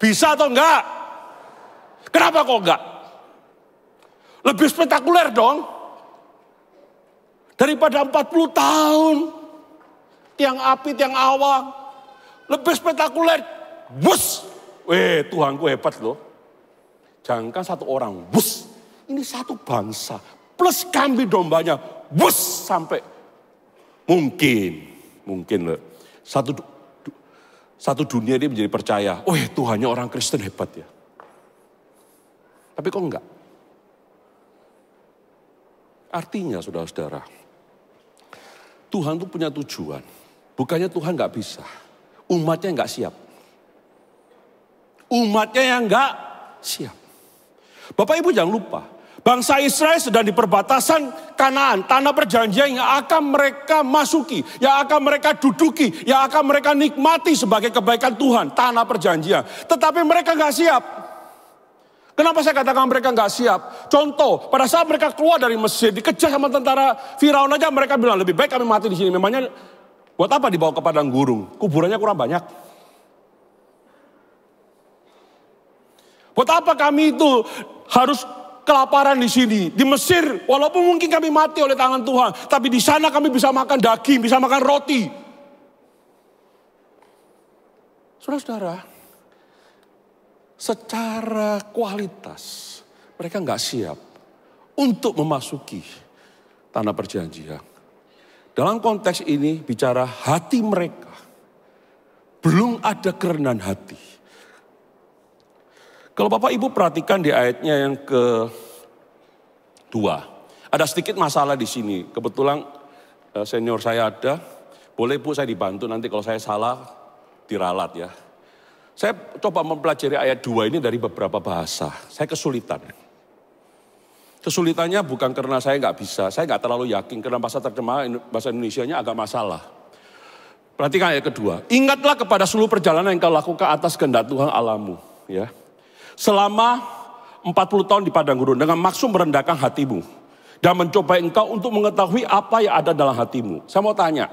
Bisa atau enggak? Kenapa kok enggak? Lebih spektakuler dong. Daripada 40 tahun tiang api, tiang awang. Lebih spektakuler, bus. Tuhanku hebat loh. Jangankan satu orang, bus. Ini satu bangsa, plus kambing dombanya, bus sampai. Mungkin loh. Satu dunia ini menjadi percaya, Tuhannya orang Kristen hebat ya. Tapi kok enggak? Artinya saudara-saudara, Tuhan itu punya tujuan. Bukannya Tuhan enggak bisa. Umatnya enggak siap. Umatnya yang enggak siap. Bapak Ibu jangan lupa. Bangsa Israel sedang di perbatasan Kanaan. Tanah perjanjian yang akan mereka masuki. Yang akan mereka duduki. Yang akan mereka nikmati sebagai kebaikan Tuhan. Tanah perjanjian. Tetapi mereka enggak siap. Kenapa saya katakan mereka enggak siap? Contoh, pada saat mereka keluar dari Mesir. Dikejar sama tentara Firaun aja mereka bilang lebih baik kami mati di sini. Memangnya buat apa dibawa ke padang gurun? Kuburannya kurang banyak. Buat apa kami itu harus kelaparan di sini? Di Mesir, walaupun mungkin kami mati oleh tangan Tuhan. Tapi di sana kami bisa makan daging, bisa makan roti. Saudara-saudara, secara kualitas mereka nggak siap untuk memasuki tanah perjanjian. Dalam konteks ini bicara hati mereka, belum ada kerendahan hati. Kalau Bapak Ibu perhatikan di ayatnya yang kedua, ada sedikit masalah di sini. Kebetulan senior saya ada, boleh Bu saya dibantu nanti kalau saya salah diralat ya. Saya coba mempelajari ayat 2 ini dari beberapa bahasa, saya kesulitan. Kesulitannya bukan karena saya nggak bisa, saya nggak terlalu yakin karena bahasa terjemahan bahasa Indonesianya agak masalah. Perhatikan ayat kedua, ingatlah kepada seluruh perjalanan yang kau lakukan atas kehendak Tuhan Allahmu. Ya. Selama 40 tahun di padang gurun dengan maksud merendahkan hatimu. Dan mencoba engkau untuk mengetahui apa yang ada dalam hatimu. Saya mau tanya,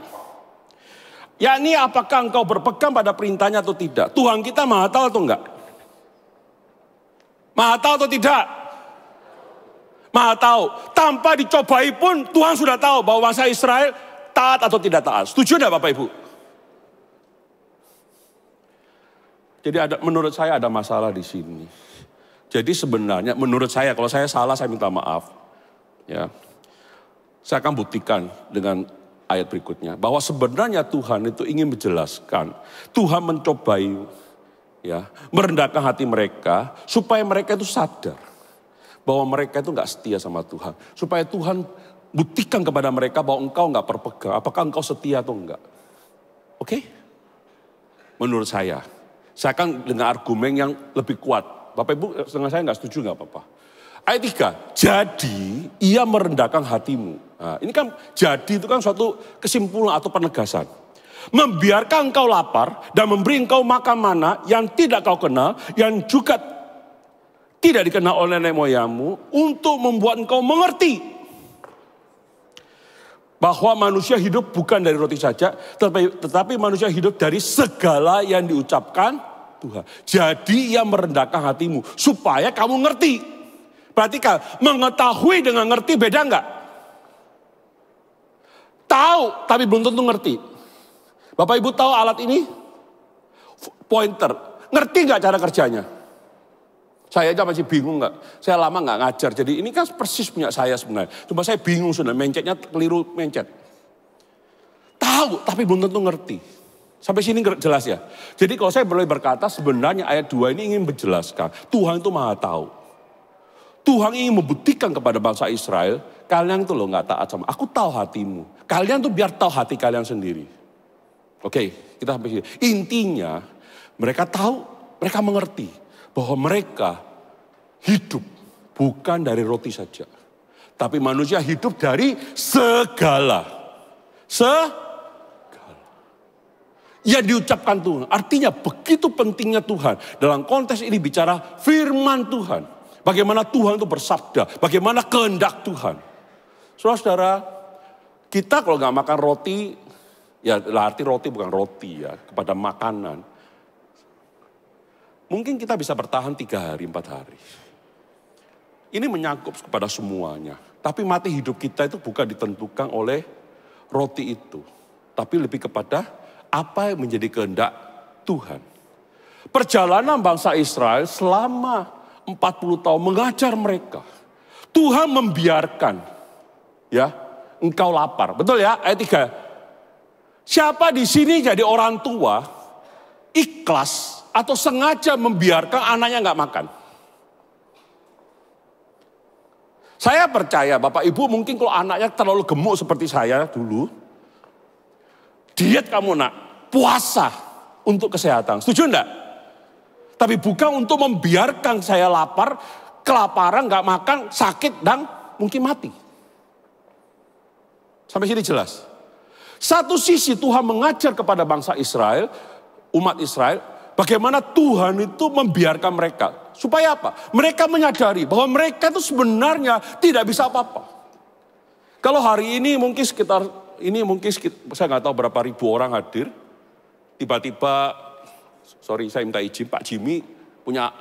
yakni apakah engkau berpegang pada perintahnya atau tidak? Tuhan kita maha tahu atau enggak? Maha tahu atau tidak? Maha tahu. Tanpa dicobai pun Tuhan sudah tahu bahwa bangsa Israel taat atau tidak taat. Setuju enggak Bapak Ibu? Jadi menurut saya ada masalah di sini. Jadi sebenarnya menurut saya, kalau saya salah saya minta maaf. Ya, saya akan buktikan dengan ayat berikutnya. Bahwa sebenarnya Tuhan itu ingin menjelaskan. Tuhan mencobai, ya, merendahkan hati mereka. Supaya mereka itu sadar. Bahwa mereka itu gak setia sama Tuhan. Supaya Tuhan buktikan kepada mereka bahwa engkau gak berpegang. Apakah engkau setia atau enggak. Oke? Menurut saya. Saya akan dengan argumen yang lebih kuat. Bapak Ibu dengan saya nggak setuju nggak apa-apa. Ayat 3, jadi ia merendahkan hatimu. Nah, ini kan jadi itu kan suatu kesimpulan atau penegasan. Membiarkan engkau lapar dan memberi engkau makan mana yang tidak kau kenal, yang juga tidak dikenal oleh nenek moyangmu, untuk membuat engkau mengerti bahwa manusia hidup bukan dari roti saja, tetapi manusia hidup dari segala yang diucapkan Tuhan. Jadi ia merendahkan hatimu supaya kamu ngerti. Perhatikan, mengetahui dengan ngerti beda enggak? Tahu tapi belum tentu ngerti. Bapak Ibu tahu alat ini? Pointer. Ngerti enggak cara kerjanya? Saya aja masih bingung enggak. Saya lama enggak ngajar. Jadi ini kan persis punya saya sebenarnya. Cuma saya bingung sudah, mencetnya keliru mencet. Tahu tapi belum tentu ngerti. Sampai sini jelas ya. Jadi kalau saya boleh berkata sebenarnya ayat 2 ini ingin menjelaskan. Tuhan itu maha tahu. Tuhan ingin membuktikan kepada bangsa Israel. Kalian itu loh gak taat sama. Aku tahu hatimu. Kalian tuh biar tahu hati kalian sendiri. Oke, kita sampai sini. Intinya mereka tahu, mereka mengerti. Bahwa mereka hidup bukan dari roti saja. Tapi manusia hidup dari segala. Yang diucapkan Tuhan. Artinya begitu pentingnya Tuhan. Dalam konteks ini bicara firman Tuhan. Bagaimana Tuhan itu bersabda. Bagaimana kehendak Tuhan. Saudara-saudara, kita kalau nggak makan roti, ya arti roti bukan roti ya. Kepada makanan. Mungkin kita bisa bertahan 3 hari, 4 hari. Ini menyangkut kepada semuanya. Tapi mati hidup kita itu bukan ditentukan oleh roti itu. Tapi lebih kepada apa yang menjadi kehendak Tuhan. Perjalanan bangsa Israel selama 40 tahun mengajar mereka. Tuhan membiarkan ya engkau lapar. Betul ya ayat 3. Siapa di sini jadi orang tua ikhlas atau sengaja membiarkan anaknya nggak makan? Saya percaya Bapak Ibu mungkin kalau anaknya terlalu gemuk seperti saya dulu, diet kamu nak, puasa untuk kesehatan. Setuju enggak? Tapi bukan untuk membiarkan saya lapar, kelaparan, nggak makan, sakit dan mungkin mati. Sampai sini jelas. Satu sisi Tuhan mengajar kepada bangsa Israel, umat Israel, bagaimana Tuhan itu membiarkan mereka. Supaya apa? Mereka menyadari bahwa mereka itu sebenarnya tidak bisa apa-apa. Kalau hari ini mungkin sekitar, saya nggak tahu berapa ribu orang hadir. Tiba-tiba, saya minta izin Pak Jimmy punya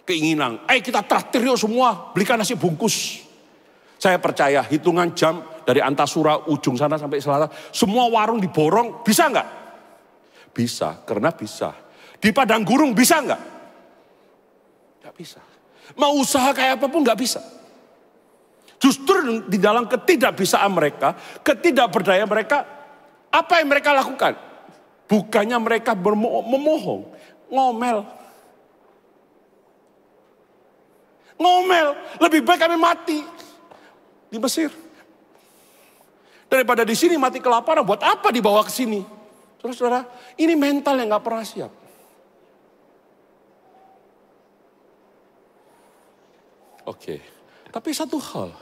keinginan. Kita traktir yuk semua, belikan nasi bungkus. Saya percaya hitungan jam dari Antasura ujung sana sampai selatan. Semua warung diborong, bisa nggak? Bisa, karena bisa. Di padang gurung bisa nggak? Nggak bisa. Mau usaha kayak apapun nggak bisa. Justru di dalam ketidakbisaan mereka, ketidakberdayaan mereka, apa yang mereka lakukan? Bukannya mereka memohon, ngomel. Ngomel, lebih baik kami mati di Mesir. Daripada di sini mati kelaparan, buat apa dibawa ke sini? Saudara-saudara, ini mental yang gak pernah siap. Oke, tapi satu hal,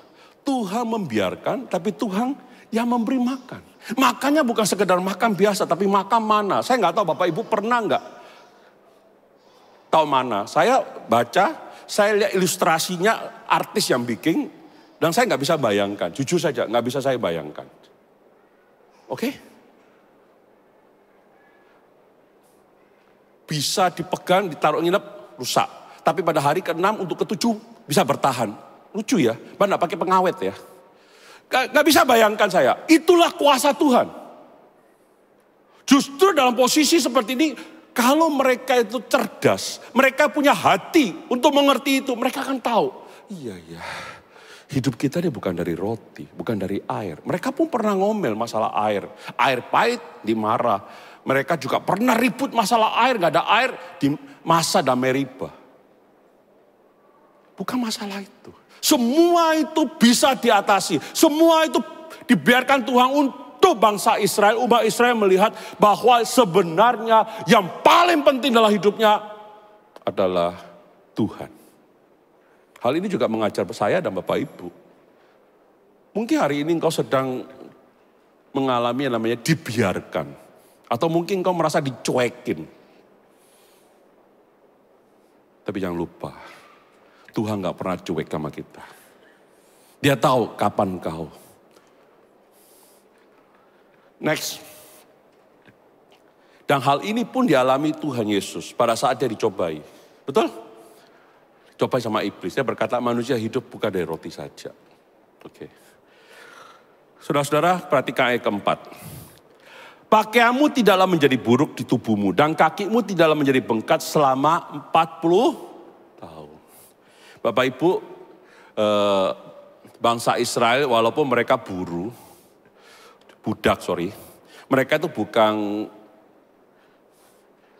Tuhan membiarkan, tapi Tuhan yang memberi makan. Makannya bukan sekedar makan biasa, tapi makan mana. Saya nggak tahu Bapak Ibu pernah nggak tahu mana. Saya baca, saya lihat ilustrasinya artis yang bikin, dan saya nggak bisa bayangkan. Jujur saja, nggak bisa saya bayangkan. Oke? Bisa dipegang, ditaruh nginep, rusak. Tapi pada hari ke-6 untuk ke-7 bisa bertahan. Lucu ya, mana pakai pengawet ya. Gak bisa bayangkan saya, itulah kuasa Tuhan. Justru dalam posisi seperti ini, kalau mereka itu cerdas, mereka punya hati untuk mengerti itu, mereka akan tahu. Iya, hidup kita ini bukan dari roti, bukan dari air. Mereka pun pernah ngomel masalah air. Air pahit, dimarah. Mereka juga pernah ribut masalah air, gak ada air di masa damai Meribah. Bukan masalah itu. Semua itu bisa diatasi. Semua itu dibiarkan Tuhan untuk bangsa Israel. Umat Israel melihat bahwa sebenarnya yang paling penting dalam hidupnya adalah Tuhan. Hal ini juga mengajar saya dan Bapak Ibu. Mungkin hari ini engkau sedang mengalami yang namanya dibiarkan. Atau mungkin engkau merasa dicuekin. Tapi jangan lupa, Tuhan gak pernah cuek sama kita. Dia tahu kapan kau. Next. Dan hal ini pun dialami Tuhan Yesus pada saat dia dicobai. Betul? Cobai sama iblis. Dia berkata manusia hidup bukan dari roti saja. Oke. Saudara-saudara, perhatikan ayat keempat. Pakaianmu tidaklah menjadi buruk di tubuhmu dan kakimu tidaklah menjadi bengkak selama 40 tahun. Bapak Ibu, bangsa Israel walaupun mereka budak, mereka itu bukan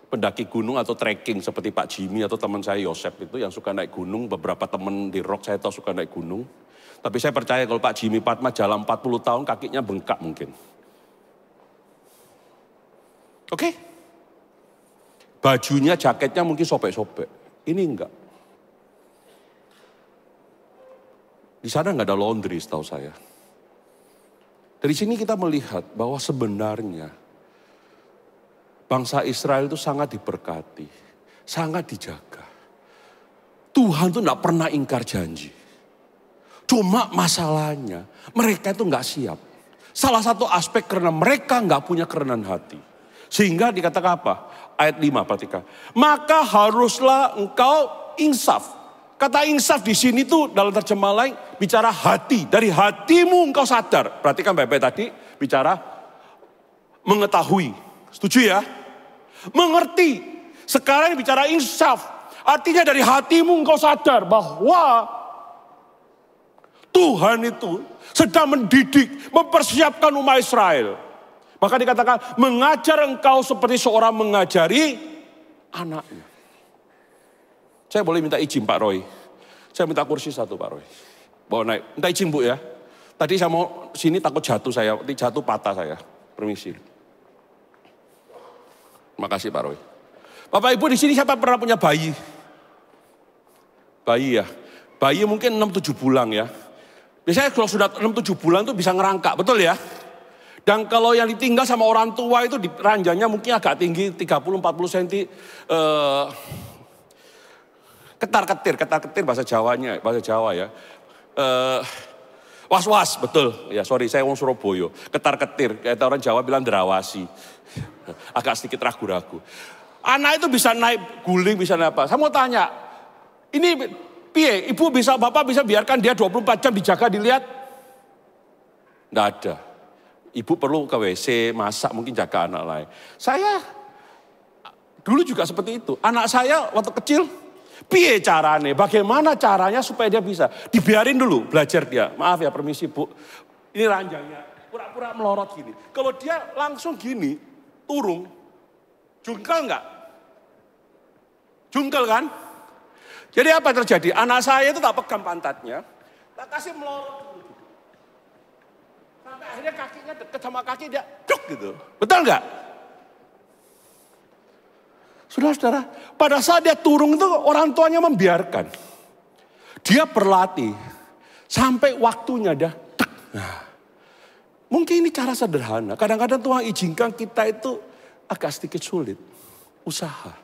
pendaki gunung atau trekking seperti Pak Jimmy atau teman saya Yosep itu yang suka naik gunung. Beberapa teman di Rock saya tahu suka naik gunung. Tapi saya percaya kalau Pak Jimmy Fatma jalan 40 tahun kakinya bengkak mungkin. Oke? Bajunya, jaketnya mungkin sobek-sobek. Ini enggak. Di sana nggak ada laundry setahu saya. Dari sini kita melihat bahwa sebenarnya bangsa Israel itu sangat diberkati, sangat dijaga. Tuhan itu nggak pernah ingkar janji. Cuma masalahnya mereka itu nggak siap. Salah satu aspek karena mereka nggak punya kerendahan hati. Sehingga dikatakan apa? Ayat 5 perhatikan. Maka haruslah engkau insaf. Kata insaf di sini tuh dalam terjemah lain bicara hati. Dari hatimu engkau sadar. Perhatikan baik-baik tadi bicara mengetahui. Setuju ya? Mengerti. Sekarang bicara insaf. Artinya dari hatimu engkau sadar bahwa Tuhan itu sedang mendidik, mempersiapkan umat Israel. Maka dikatakan mengajar engkau seperti seorang mengajari anaknya. Saya boleh minta izin Pak Roy. Saya minta kursi satu Pak Roy. Bawa naik. Minta izin Bu ya. Tadi saya mau sini takut jatuh saya. Jatuh patah saya. Permisi. Terima kasih Pak Roy. Bapak Ibu di sini siapa pernah punya bayi? Bayi ya. Bayi mungkin 6-7 bulan ya. Biasanya kalau sudah 6-7 bulan tuh bisa ngerangkak. Betul ya? Dan kalau yang ditinggal sama orang tua itu di ranjangnya mungkin agak tinggi 30-40 cm. Ketar-ketir bahasa Jawanya, bahasa Jawa ya. Was-was, betul. Ya sorry, saya orang Surabaya. Ketar-ketir, kayak orang Jawa bilang derawasi. Agak sedikit ragu-ragu. Anak itu bisa naik guling, bisa naik apa. Saya mau tanya, ini piye, bapak bisa biarkan dia 24 jam dijaga, dilihat? Nggak ada. Ibu perlu ke WC, masak, mungkin jaga anak lain. Saya Dulu juga seperti itu. Anak saya waktu kecil, piye carane? Bagaimana caranya supaya dia bisa? Dibiarin dulu belajar dia. Maaf ya, permisi Bu. Ini ranjangnya, pura-pura melorot gini. Kalau dia langsung gini, turun, jungkel enggak? Jungkel kan? Jadi apa terjadi? Anak saya itu tak pegang pantatnya, tak kasih melorot. Sampai akhirnya kakinya deket sama kaki dia duk gitu. Betul enggak? Saudara-saudara, pada saat dia turun itu orang tuanya membiarkan. Dia berlatih sampai waktunya dia dek. Nah, mungkin ini cara sederhana. Kadang-kadang Tuhan izinkan kita itu agak sedikit sulit. Usaha.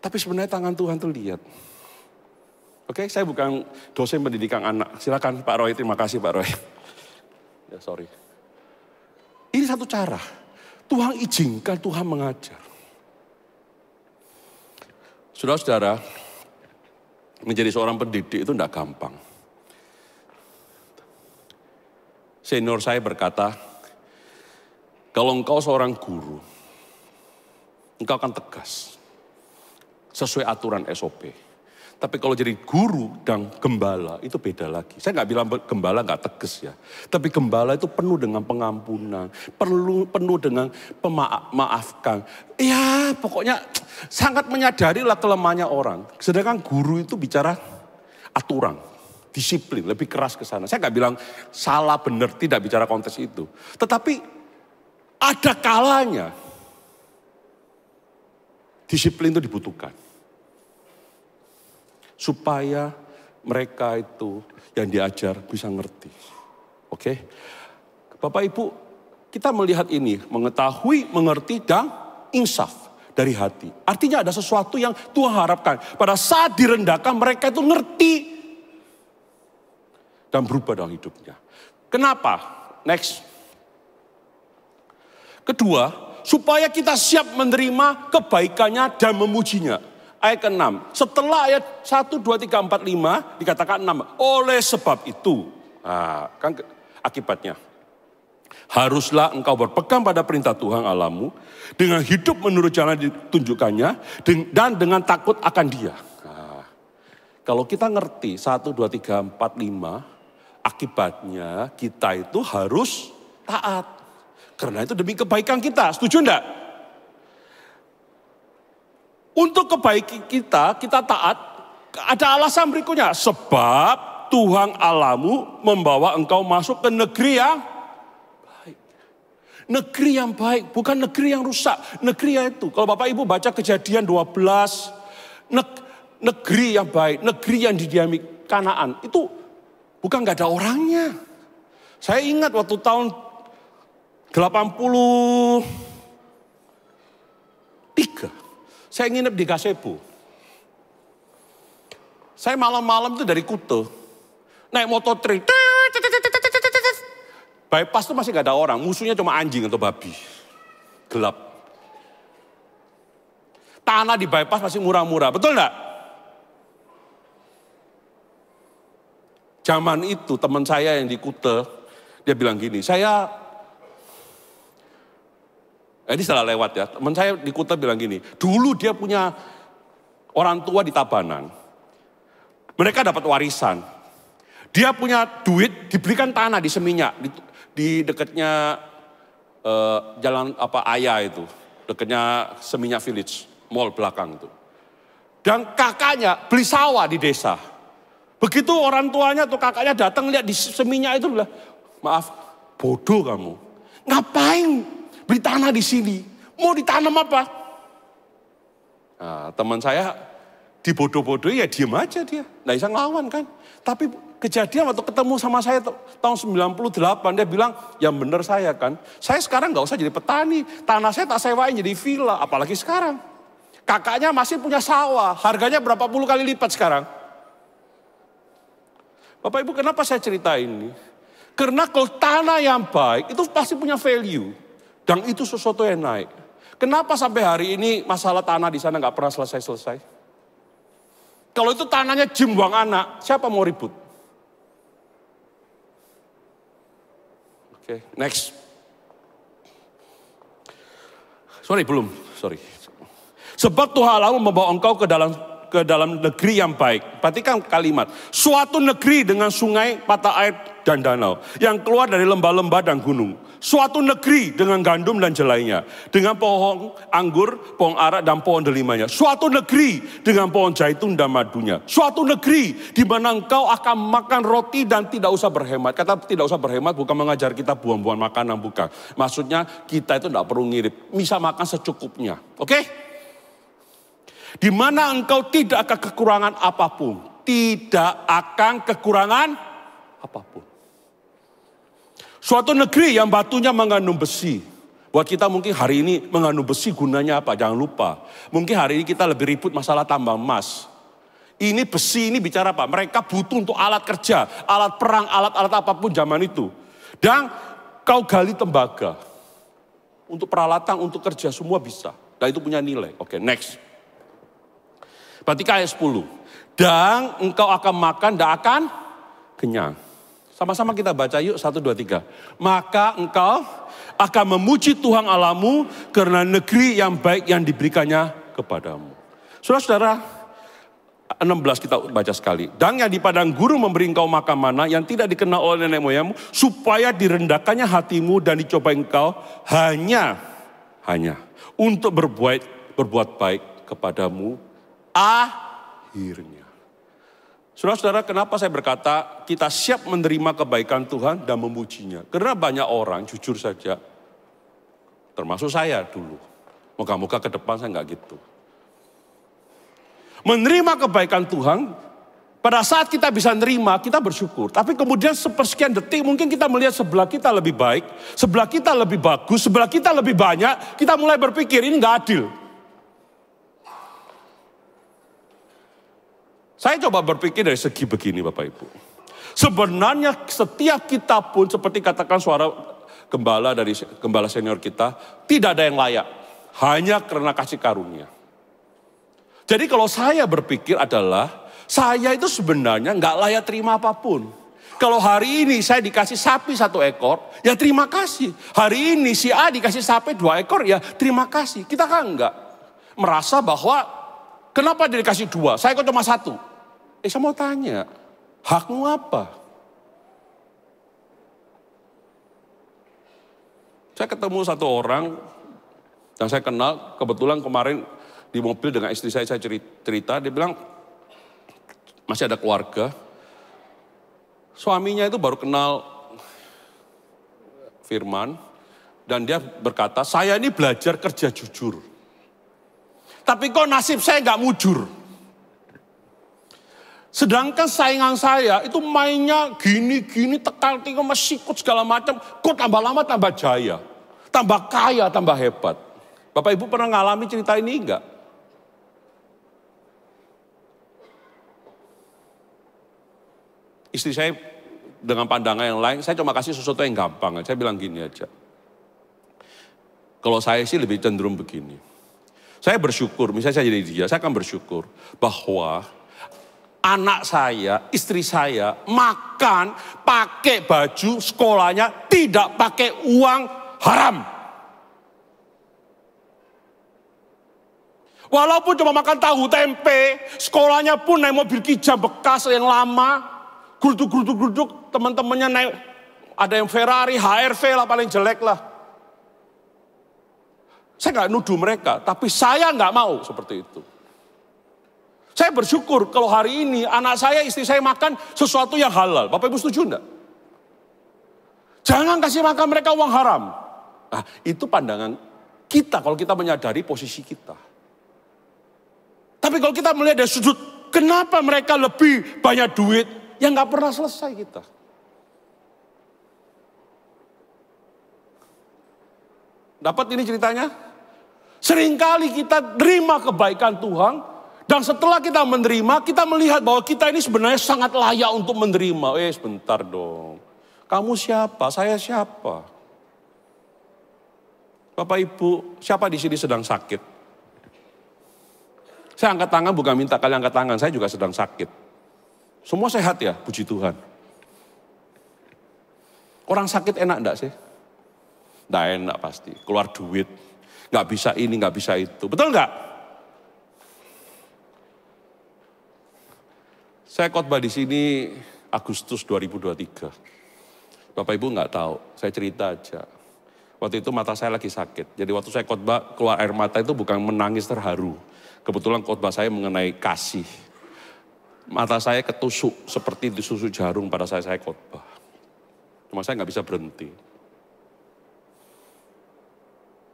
Tapi sebenarnya tangan Tuhan itu lihat. Oke, saya bukan dosen pendidikan anak. Silakan Pak Roy, terima kasih Pak Roy. Ya sorry. Ini satu cara. Tuhan izinkan, Tuhan mengajar. Saudara-saudara, menjadi seorang pendidik itu tidak gampang. Senior saya berkata, kalau engkau seorang guru, engkau akan tegas. Sesuai aturan SOP. Tapi kalau jadi guru dan gembala itu beda lagi. Saya nggak bilang gembala nggak tegas ya. Tapi gembala itu penuh dengan pengampunan. Penuh dengan memaafkan. Ya pokoknya sangat menyadarilah kelemahannya orang. Sedangkan guru itu bicara aturan. Disiplin, lebih keras ke sana. Saya nggak bilang salah benar tidak bicara konteks itu. Tetapi ada kalanya disiplin itu dibutuhkan. Supaya mereka itu yang diajar bisa ngerti. Oke? Bapak Ibu, kita melihat ini, mengetahui, mengerti, dan insaf dari hati. Artinya ada sesuatu yang Tuhan harapkan. Pada saat direndahkan mereka itu ngerti dan berubah dalam hidupnya. Kenapa? Next. Kedua, supaya kita siap menerima kebaikannya dan memujinya. Ayat ke-6. Setelah ayat 1, 2, 3, 4, 5 dikatakan 6. Oleh sebab itu. Nah, kan akibatnya. Haruslah engkau berpegang pada perintah Tuhan Allahmu. Dengan hidup menurut jalan ditunjukkannya. Dan dengan takut akan dia. Nah, kalau kita ngerti 1, 2, 3, 4, 5. Akibatnya kita itu harus taat. Karena itu demi kebaikan kita. Setuju enggak? Untuk kebaikan kita taat, ada alasan berikutnya. Sebab Tuhan Allahmu membawa engkau masuk ke negeri yang baik. Negeri yang baik, bukan negeri yang rusak. Negeri yang itu, kalau Bapak Ibu baca Kejadian 12, negeri yang baik, negeri yang didiami Kanaan. Itu bukan gak ada orangnya. Saya ingat waktu tahun 83. Saya nginep di Gazebo. Saya malam-malam itu dari Kute. Naik motor trail. Bypass itu masih gak ada orang. Musuhnya cuma anjing atau babi. Gelap. Tanah di bypass masih murah-murah. Betul gak? Zaman itu teman saya yang di Kute. Dia bilang gini. Ini salah lewat ya. Teman saya di Kuta bilang gini. Dulu dia punya orang tua di Tabanan. Mereka dapat warisan. Dia punya duit, diberikan tanah di Seminyak. Di dekatnya jalan Ayah itu. Dekatnya Seminyak Village. Mall belakang itu. Dan kakaknya beli sawah di desa. Begitu orang tuanya atau kakaknya datang lihat di Seminyak itu. Bilang, maaf, bodoh kamu. Ngapain beli tanah di sini? Mau ditanam apa? Nah, teman saya dibodoh-bodohi ya diem aja dia. Nggak bisa ngelawan kan. Tapi kejadian waktu ketemu sama saya tahun 98 dia bilang, yang benar saya kan. Saya sekarang nggak usah jadi petani. Tanah saya tak sewain jadi villa. Apalagi sekarang. Kakaknya masih punya sawah. Harganya berapa puluh kali lipat sekarang. Bapak Ibu kenapa saya cerita ini? Karena kalau tanah yang baik itu pasti punya value. Dan itu sesuatu yang naik. Kenapa sampai hari ini masalah tanah di sana nggak pernah selesai-selesai? Kalau itu tanahnya gym buang anak, siapa mau ribut? Oke, next. Sorry. Sebab Tuhan Allahmu membawa engkau ke dalam negeri yang baik. Perhatikan kalimat. Suatu negeri dengan sungai, mata air, dan danau. Yang keluar dari lembah-lembah dan gunung. Suatu negeri dengan gandum dan jelainya. Dengan pohon anggur, pohon ara, dan pohon delimanya. Suatu negeri dengan pohon zaitun dan madunya. Suatu negeri di mana engkau akan makan roti dan tidak usah berhemat. Kata tidak usah berhemat bukan mengajar kita buang-buang makanan, bukan. Maksudnya kita itu tidak perlu ngirit. Bisa makan secukupnya. Oke? Di mana engkau tidak akan kekurangan apapun. Tidak akan kekurangan apapun. Suatu negeri yang batunya mengandung besi. Buat kita mungkin hari ini mengandung besi gunanya apa? Jangan lupa. Mungkin hari ini kita lebih ribut masalah tambang emas. Ini besi ini bicara apa? Mereka butuh untuk alat kerja, alat perang, alat-alat apapun zaman itu. Dan kau gali tembaga. Untuk peralatan, untuk kerja semua bisa. Dan itu punya nilai. Oke, next. Perhatikan ayat 10. Dan engkau akan makan dan akan kenyang. Sama-sama kita baca yuk 1, 2, 3. Maka engkau akan memuji Tuhan Allahmu karena negeri yang baik yang diberikannya kepadamu. Saudara-saudara, 16 kita baca sekali. Dan yang di padang gurun memberi engkau makan mana yang tidak dikenal oleh nenek moyangmu, supaya direndahkannya hatimu dan dicoba engkau hanya untuk berbuat baik kepadamu akhirnya. Saudara-saudara, kenapa saya berkata kita siap menerima kebaikan Tuhan dan memujinya? Karena banyak orang, jujur saja, termasuk saya dulu. Moga-moga ke depan saya nggak gitu. Menerima kebaikan Tuhan, pada saat kita bisa nerima, kita bersyukur. Tapi kemudian sepersekian detik mungkin kita melihat sebelah kita lebih baik, sebelah kita lebih bagus, sebelah kita lebih banyak, kita mulai berpikir ini nggak adil. Saya coba berpikir dari segi begini Bapak Ibu. Sebenarnya setiap kita pun seperti katakan suara gembala dari gembala senior kita, tidak ada yang layak. Hanya karena kasih karunia. Jadi kalau saya berpikir adalah, saya itu sebenarnya nggak layak terima apapun. Kalau hari ini saya dikasih sapi 1 ekor, ya terima kasih. Hari ini si A dikasih sapi 2 ekor, ya terima kasih. Kita kan enggak merasa bahwa kenapa dia dikasih 2, saya kok cuma 1. Saya mau tanya, hakmu apa? Saya ketemu satu orang yang saya kenal, kebetulan kemarin di mobil dengan istri saya cerita, dia bilang masih ada keluarga. Suaminya itu baru kenal Firman dan dia berkata, saya ini belajar kerja jujur. Tapi kok nasib saya nggak mujur. Sedangkan saingan saya itu mainnya gini-gini, tekal-tekal, sikut segala macam. Kok tambah lama tambah jaya. Tambah kaya, tambah hebat. Bapak Ibu pernah ngalami cerita ini enggak? Istri saya dengan pandangan yang lain, saya cuma kasih sesuatu yang gampang. Saya bilang gini aja. Kalau saya sih lebih cenderung begini. Saya bersyukur, misalnya saya jadi dia, saya akan bersyukur bahwa anak saya, istri saya makan pakai baju sekolahnya tidak pakai uang haram. Walaupun cuma makan tahu tempe, sekolahnya pun naik mobil Kijang bekas yang lama, geruduk-geruduk, teman-temannya naik, ada yang Ferrari, HRV lah paling jelek lah. Saya nggak nuduh mereka, tapi saya nggak mau seperti itu. Saya bersyukur kalau hari ini anak saya, istri saya makan sesuatu yang halal. Bapak Ibu setuju enggak? Jangan kasih makan mereka uang haram. Nah, itu pandangan kita kalau kita menyadari posisi kita. Tapi kalau kita melihat dari sudut, kenapa mereka lebih banyak duit, ya nggak pernah selesai kita. Dapat ini ceritanya? Seringkali kita terima kebaikan Tuhan, dan setelah kita menerima, kita melihat bahwa kita ini sebenarnya sangat layak untuk menerima. Sebentar dong. Kamu siapa? Saya siapa? Bapak Ibu, siapa di sini sedang sakit? Saya angkat tangan bukan minta kalian angkat tangan, saya juga sedang sakit. Semua sehat ya, puji Tuhan. Orang sakit enak enggak sih? Enggak enak pasti, keluar duit. Enggak bisa ini, enggak bisa itu. Betul enggak? Saya khotbah di sini Agustus 2023. Bapak Ibu nggak tahu, saya cerita aja. Waktu itu mata saya lagi sakit. Jadi waktu saya khotbah keluar air mata itu bukan menangis terharu. Kebetulan khotbah saya mengenai kasih. Mata saya ketusuk seperti disusuk jarum pada saya khotbah. Cuma saya nggak bisa berhenti.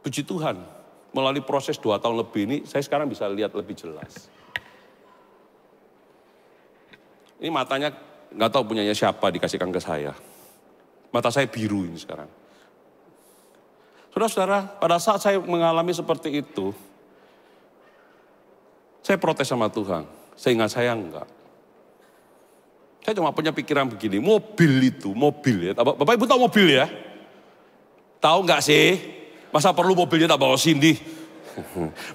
Puji Tuhan, melalui proses 2 tahun lebih ini, saya sekarang bisa lihat lebih jelas. Ini matanya nggak tahu punyanya siapa dikasihkan ke saya. Mata saya biru ini sekarang. Saudara-saudara, pada saat saya mengalami seperti itu, saya protes sama Tuhan. Seingat saya enggak. Saya cuma punya pikiran begini, mobil ya. Bapak Ibu tahu mobil ya? Tahu enggak sih? Masa perlu mobilnya tak bawa sini?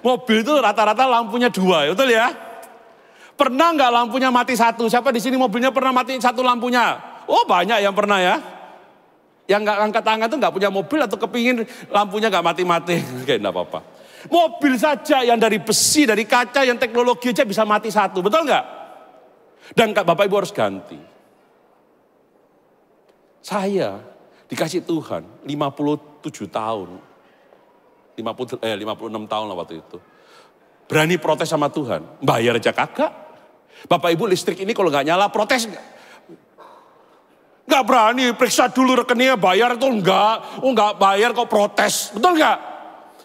Mobil itu rata-rata lampunya 2, ya, betul ya? Pernah enggak lampunya mati 1? Siapa di sini mobilnya pernah mati 1 lampunya? Oh banyak yang pernah ya. Yang enggak angkat tangan itu enggak punya mobil atau kepingin lampunya enggak mati-mati. Oke, enggak apa-apa. Mobil saja yang dari besi, dari kaca, yang teknologi aja bisa mati 1, betul enggak? Dan Bapak Ibu harus ganti. Saya dikasih Tuhan 57 tahun. 56 tahun lah waktu itu. Berani protes sama Tuhan. Bayar aja kagak. Bapak Ibu listrik ini kalau nggak nyala protes nggak? Nggak berani, periksa dulu rekeningnya bayar atau enggak. Oh nggak bayar kok protes. Betul nggak?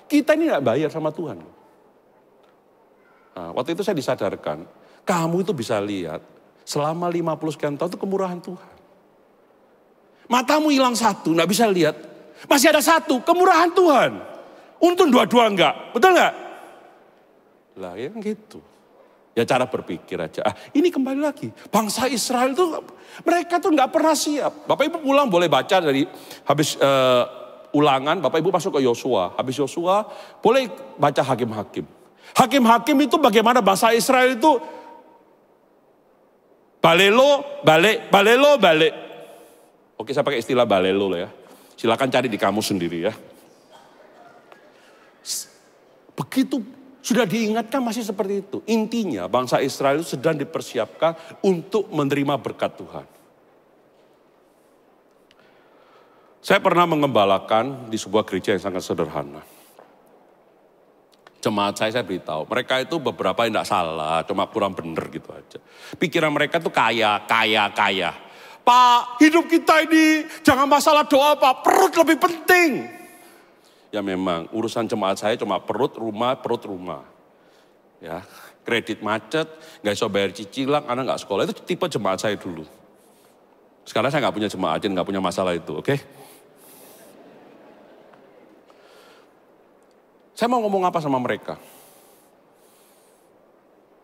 Kita ini nggak bayar sama Tuhan. Nah, waktu itu saya disadarkan. Kamu itu bisa lihat. Selama 50 sekian tahun itu kemurahan Tuhan. Matamu hilang 1, nggak bisa lihat. Masih ada 1, kemurahan Tuhan. Untung 2 enggak, betul enggak? Lah ya gitu. Ya cara berpikir aja. Ini kembali lagi, bangsa Israel itu mereka tuh nggak pernah siap. Bapak Ibu pulang boleh baca dari habis ulangan, Bapak Ibu masuk ke Yosua. Habis Yosua boleh baca Hakim-Hakim. Hakim-Hakim itu bagaimana bangsa Israel itu balelo, balik. Oke, saya pakai istilah balelo ya. Silakan cari di kamus sendiri ya. Begitu sudah diingatkan masih seperti itu. Intinya bangsa Israel itu sedang dipersiapkan untuk menerima berkat Tuhan. Saya pernah mengembalakan di sebuah gereja yang sangat sederhana. Jemaat saya beritahu, mereka itu beberapa yang tidak salah, cuma kurang benar gitu aja. Pikiran mereka tuh kaya. Pak, hidup kita ini jangan masalah doa Pak, perut lebih penting. Ya memang, urusan jemaat saya cuma perut rumah. Ya, kredit macet, gak bisa bayar cicilan, anak gak sekolah, itu tipe jemaat saya dulu. Sekarang saya gak punya jemaat, gak punya masalah itu, oke? Saya mau ngomong apa sama mereka?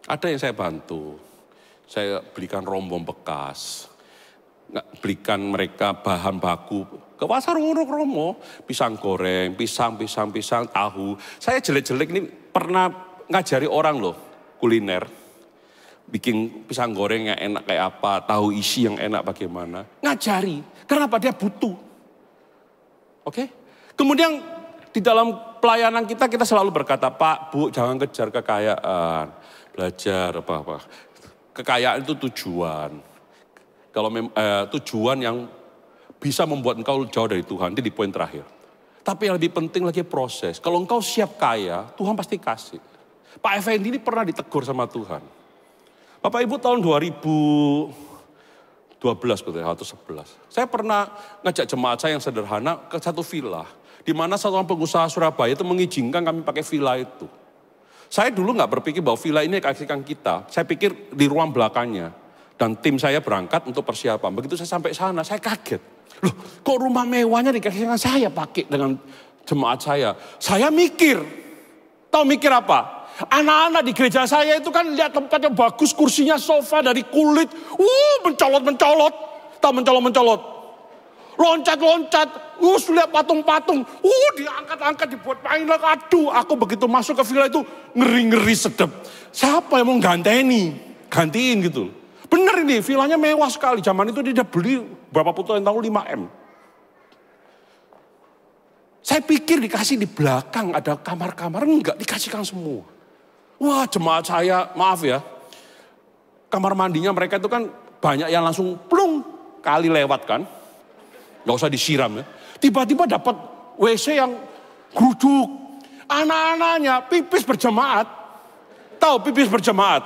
Ada yang saya bantu. Saya belikan rombong bekas. Belikan mereka bahan baku. Ke pasar Romo. Pisang goreng, pisang, tahu. Saya jelek-jelek ini pernah ngajari orang loh kuliner. Bikin pisang goreng yang enak kayak apa. Tahu isi yang enak bagaimana. Ngajari. Kenapa dia butuh. Oke? Kemudian di dalam pelayanan kita selalu berkata, Pak, Bu, jangan kejar kekayaan. Belajar apa-apa. Kekayaan itu tujuan. Kalau tujuan yang bisa membuat engkau jauh dari Tuhan, itu di poin terakhir. Tapi yang lebih penting lagi proses. Kalau engkau siap kaya, Tuhan pasti kasih. Pak Effendi ini pernah ditegur sama Tuhan. Bapak Ibu tahun 2012 atau 11. Saya pernah ngajak jemaat saya yang sederhana ke satu villa. Di mana satu orang pengusaha Surabaya itu mengizinkan kami pakai villa itu. Saya dulu nggak berpikir bahwa villa ini kasihkan kita. Saya pikir di ruang belakangnya. Dan tim saya berangkat untuk persiapan. Begitu saya sampai sana, saya kaget. Loh, kok rumah mewahnya dikasihkan saya pakai dengan jemaat saya. Saya mikir. Tahu mikir apa? Anak-anak di gereja saya itu kan lihat tempatnya bagus, kursinya sofa dari kulit. Mencolot-mencolot. Tahu mencolot-mencolot. Loncat-loncat, lihat patung-patung, diangkat-angkat, dibuat mainan, aduh, aku begitu masuk ke villa itu ngeri-ngeri sedep. Siapa yang mau gantiin gitu. Bener ini, villanya mewah sekali, zaman itu dia beli berapa puluh tahun 5M. Saya pikir dikasih di belakang ada kamar-kamar, enggak, dikasihkan semua. Wah, jemaat saya, maaf ya, kamar mandinya mereka itu kan banyak yang langsung plung kali lewat kan. Gak usah disiram ya. Tiba-tiba dapat WC yang geruduk. Anak-anaknya pipis berjemaat. Tahu pipis berjemaat.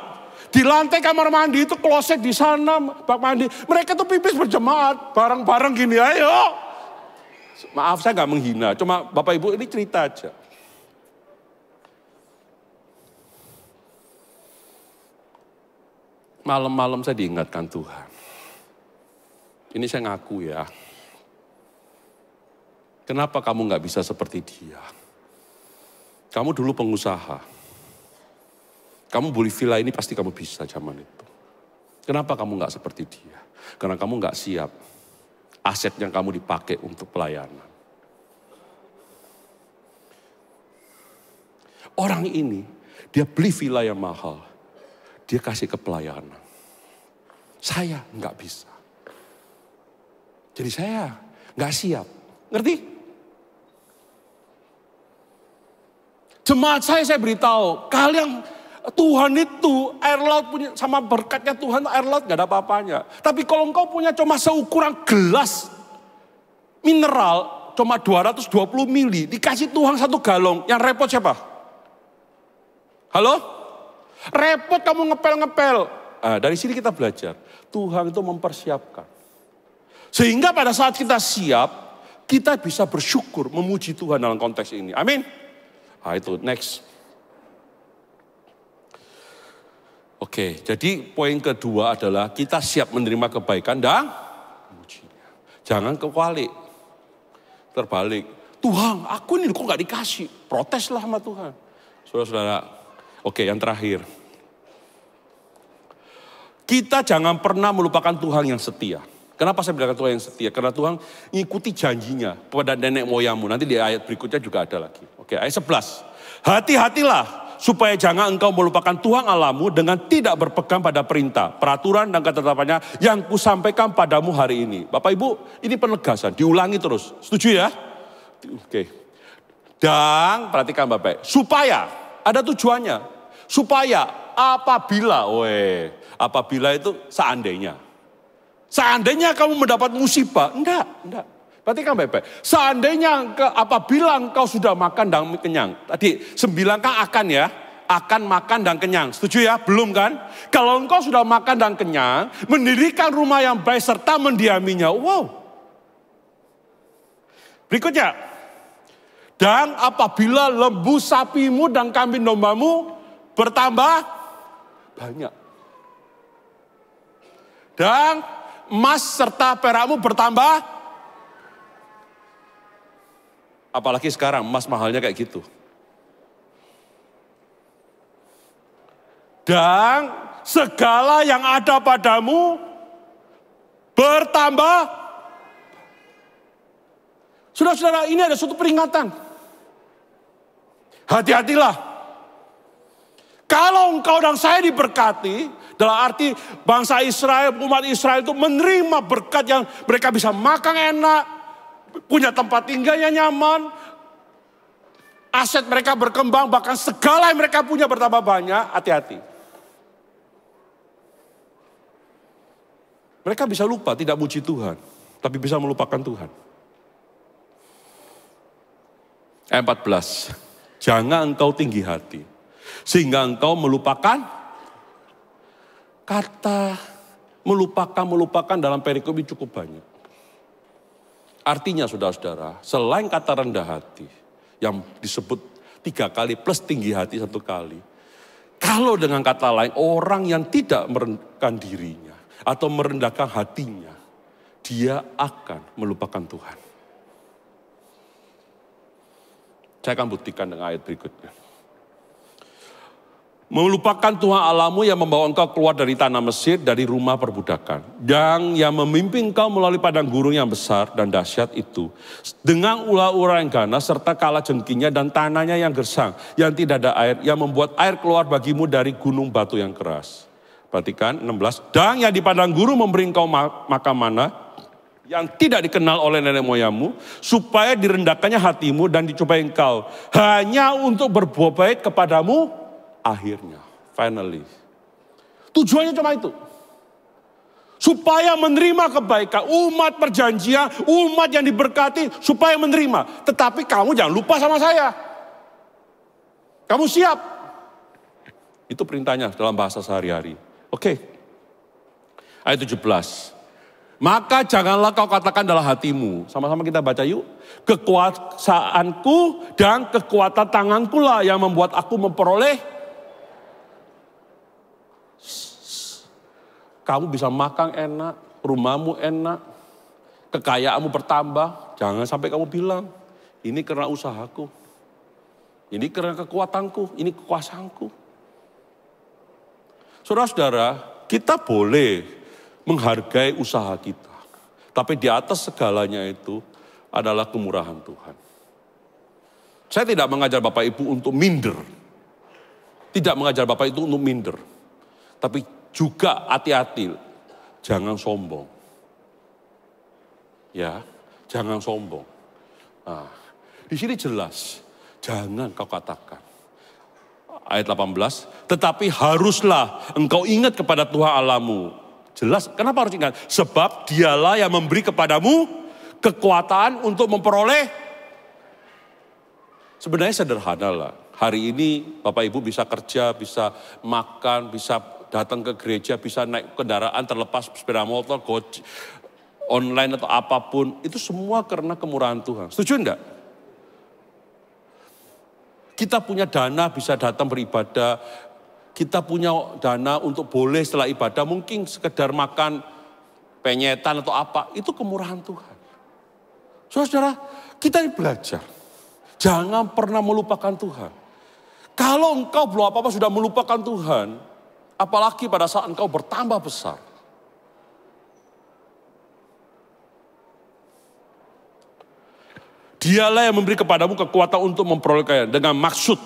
Di lantai kamar mandi itu kloset di sana bak mandi. Mereka tuh pipis berjemaat. Bareng-bareng gini ayo. Maaf saya gak menghina. Cuma Bapak Ibu ini cerita aja. Malam-malam saya diingatkan Tuhan. Ini saya ngaku ya. Kenapa kamu gak bisa seperti dia? Kamu dulu pengusaha. Kamu beli villa ini pasti kamu bisa zaman itu. Kenapa kamu gak seperti dia? Karena kamu gak siap. Aset yang kamu dipakai untuk pelayanan. Orang ini, dia beli villa yang mahal. Dia kasih ke pelayanan. Saya nggak bisa. Jadi saya nggak siap. Ngerti? Jemaat saya beritahu, kalian Tuhan itu air laut punya sama berkatnya Tuhan air laut nggak ada apa-apanya. Tapi kalau engkau punya cuma seukuran gelas mineral cuma 220 mili dikasih Tuhan 1 galon, yang repot siapa? Halo? Repot kamu ngepel-ngepel. Nah, dari sini kita belajar. Tuhan itu mempersiapkan. Sehingga pada saat kita siap, kita bisa bersyukur memuji Tuhan dalam konteks ini. Amin. Nah itu next. Oke, jadi poin kedua adalah kita siap menerima kebaikan dan memujinya. Jangan kebalik. Terbalik. Tuhan, aku ini kok gak dikasih. Proteslah sama Tuhan. Saudara-saudara. Oke, yang terakhir. Kita jangan pernah melupakan Tuhan yang setia. Kenapa saya bilang Tuhan yang setia? Karena Tuhan ngikuti janjinya kepada nenek moyangmu. Nanti di ayat berikutnya juga ada lagi. Oke, ayat 11. Hati-hatilah supaya jangan engkau melupakan Tuhan Allahmu dengan tidak berpegang pada perintah, peraturan dan ketetapannya yang kusampaikan padamu hari ini. Bapak Ibu, ini penegasan, diulangi terus. Setuju ya? Oke. Dan perhatikan Bapak, supaya ada tujuannya. Supaya apabila itu seandainya. Seandainya kamu mendapat musibah, enggak. Perhatikan baik-baik. Seandainya apabila engkau sudah makan dan kenyang. Tadi 9 kan akan ya. Akan makan dan kenyang. Setuju ya? Belum kan? Kalau engkau sudah makan dan kenyang, mendirikan rumah yang baik serta mendiaminya. Wow. Berikutnya. Dan apabila lembu sapimu dan kambing dombamu bertambah banyak. Dan emas serta perakmu bertambah. Apalagi sekarang emas mahalnya kayak gitu. Dan segala yang ada padamu bertambah. Saudara-saudara, ini ada suatu peringatan. Hati-hatilah. Kalau engkau dan saya diberkati, dalam arti bangsa Israel, umat Israel itu menerima berkat yang mereka bisa makan enak, punya tempat tinggal yang nyaman, aset mereka berkembang, bahkan segala yang mereka punya bertambah banyak, hati-hati. Mereka bisa lupa tidak muji Tuhan, tapi bisa melupakan Tuhan. Ayat 14, jangan engkau tinggi hati, sehingga engkau melupakan. Kata melupakan dalam perikop ini cukup banyak. Artinya saudara-saudara, selain kata rendah hati yang disebut 3 kali plus tinggi hati 1 kali. Kalau dengan kata lain, orang yang tidak merendahkan dirinya atau merendahkan hatinya, dia akan melupakan Tuhan. Saya akan buktikan dengan ayat berikutnya. Melupakan Tuhan Allahmu yang membawa engkau keluar dari tanah Mesir, dari rumah perbudakan. Yang memimpin engkau melalui padang gurun yang besar dan dahsyat itu. Dengan ular-ular yang ganas serta kala jengkingnya dan tanahnya yang gersang. Yang tidak ada air, yang membuat air keluar bagimu dari gunung batu yang keras. Perhatikan 16. Dan yang di padang gurun memberi engkau makan mana yang tidak dikenal oleh nenek moyangmu, supaya direndahkannya hatimu dan dicobai engkau. Hanya untuk berbuat baik kepadamu. Akhirnya, finally, Tujuannya cuma itu. Supaya menerima kebaikan, umat perjanjian, umat yang diberkati, supaya menerima. Tetapi kamu jangan lupa sama saya. Kamu siap. Itu perintahnya dalam bahasa sehari-hari. Oke. Ayat 17. Maka janganlah kau katakan dalam hatimu. Sama-sama kita baca yuk. Kekuasaanku dan kekuatan tanganku lah yang membuat aku memperoleh. Kamu bisa makan enak, rumahmu enak, kekayaanmu bertambah. Jangan sampai kamu bilang, ini karena usahaku. Ini karena kekuatanku, ini kekuasaanku. Saudara-saudara, kita boleh menghargai usaha kita. Tapi di atas segalanya itu adalah kemurahan Tuhan. Saya tidak mengajar Bapak Ibu untuk minder. Tidak mengajar Bapak Ibu untuk minder. Tapi juga hati-hati, jangan sombong. Ya, jangan sombong. Nah, di sini jelas, jangan kau katakan. Ayat 18, tetapi haruslah engkau ingat kepada Tuhan Allahmu. Jelas, kenapa harus ingat? Sebab dialah yang memberi kepadamu kekuatan untuk memperoleh. Sebenarnya sederhana lah. Hari ini Bapak Ibu bisa kerja, bisa makan, bisa datang ke gereja, bisa naik kendaraan terlepas sepeda motor, online atau apapun. Itu semua karena kemurahan Tuhan. Setuju enggak? Kita punya dana bisa datang beribadah. Kita punya dana untuk boleh setelah ibadah mungkin sekedar makan penyetan atau apa. Itu kemurahan Tuhan. Saudara-saudara, kita ini belajar. Jangan pernah melupakan Tuhan. Kalau engkau belum apa-apa sudah melupakan Tuhan, apalagi pada saat engkau bertambah besar. Dialah yang memberi kepadamu kekuatan untuk memperoleh kekayaan dengan maksud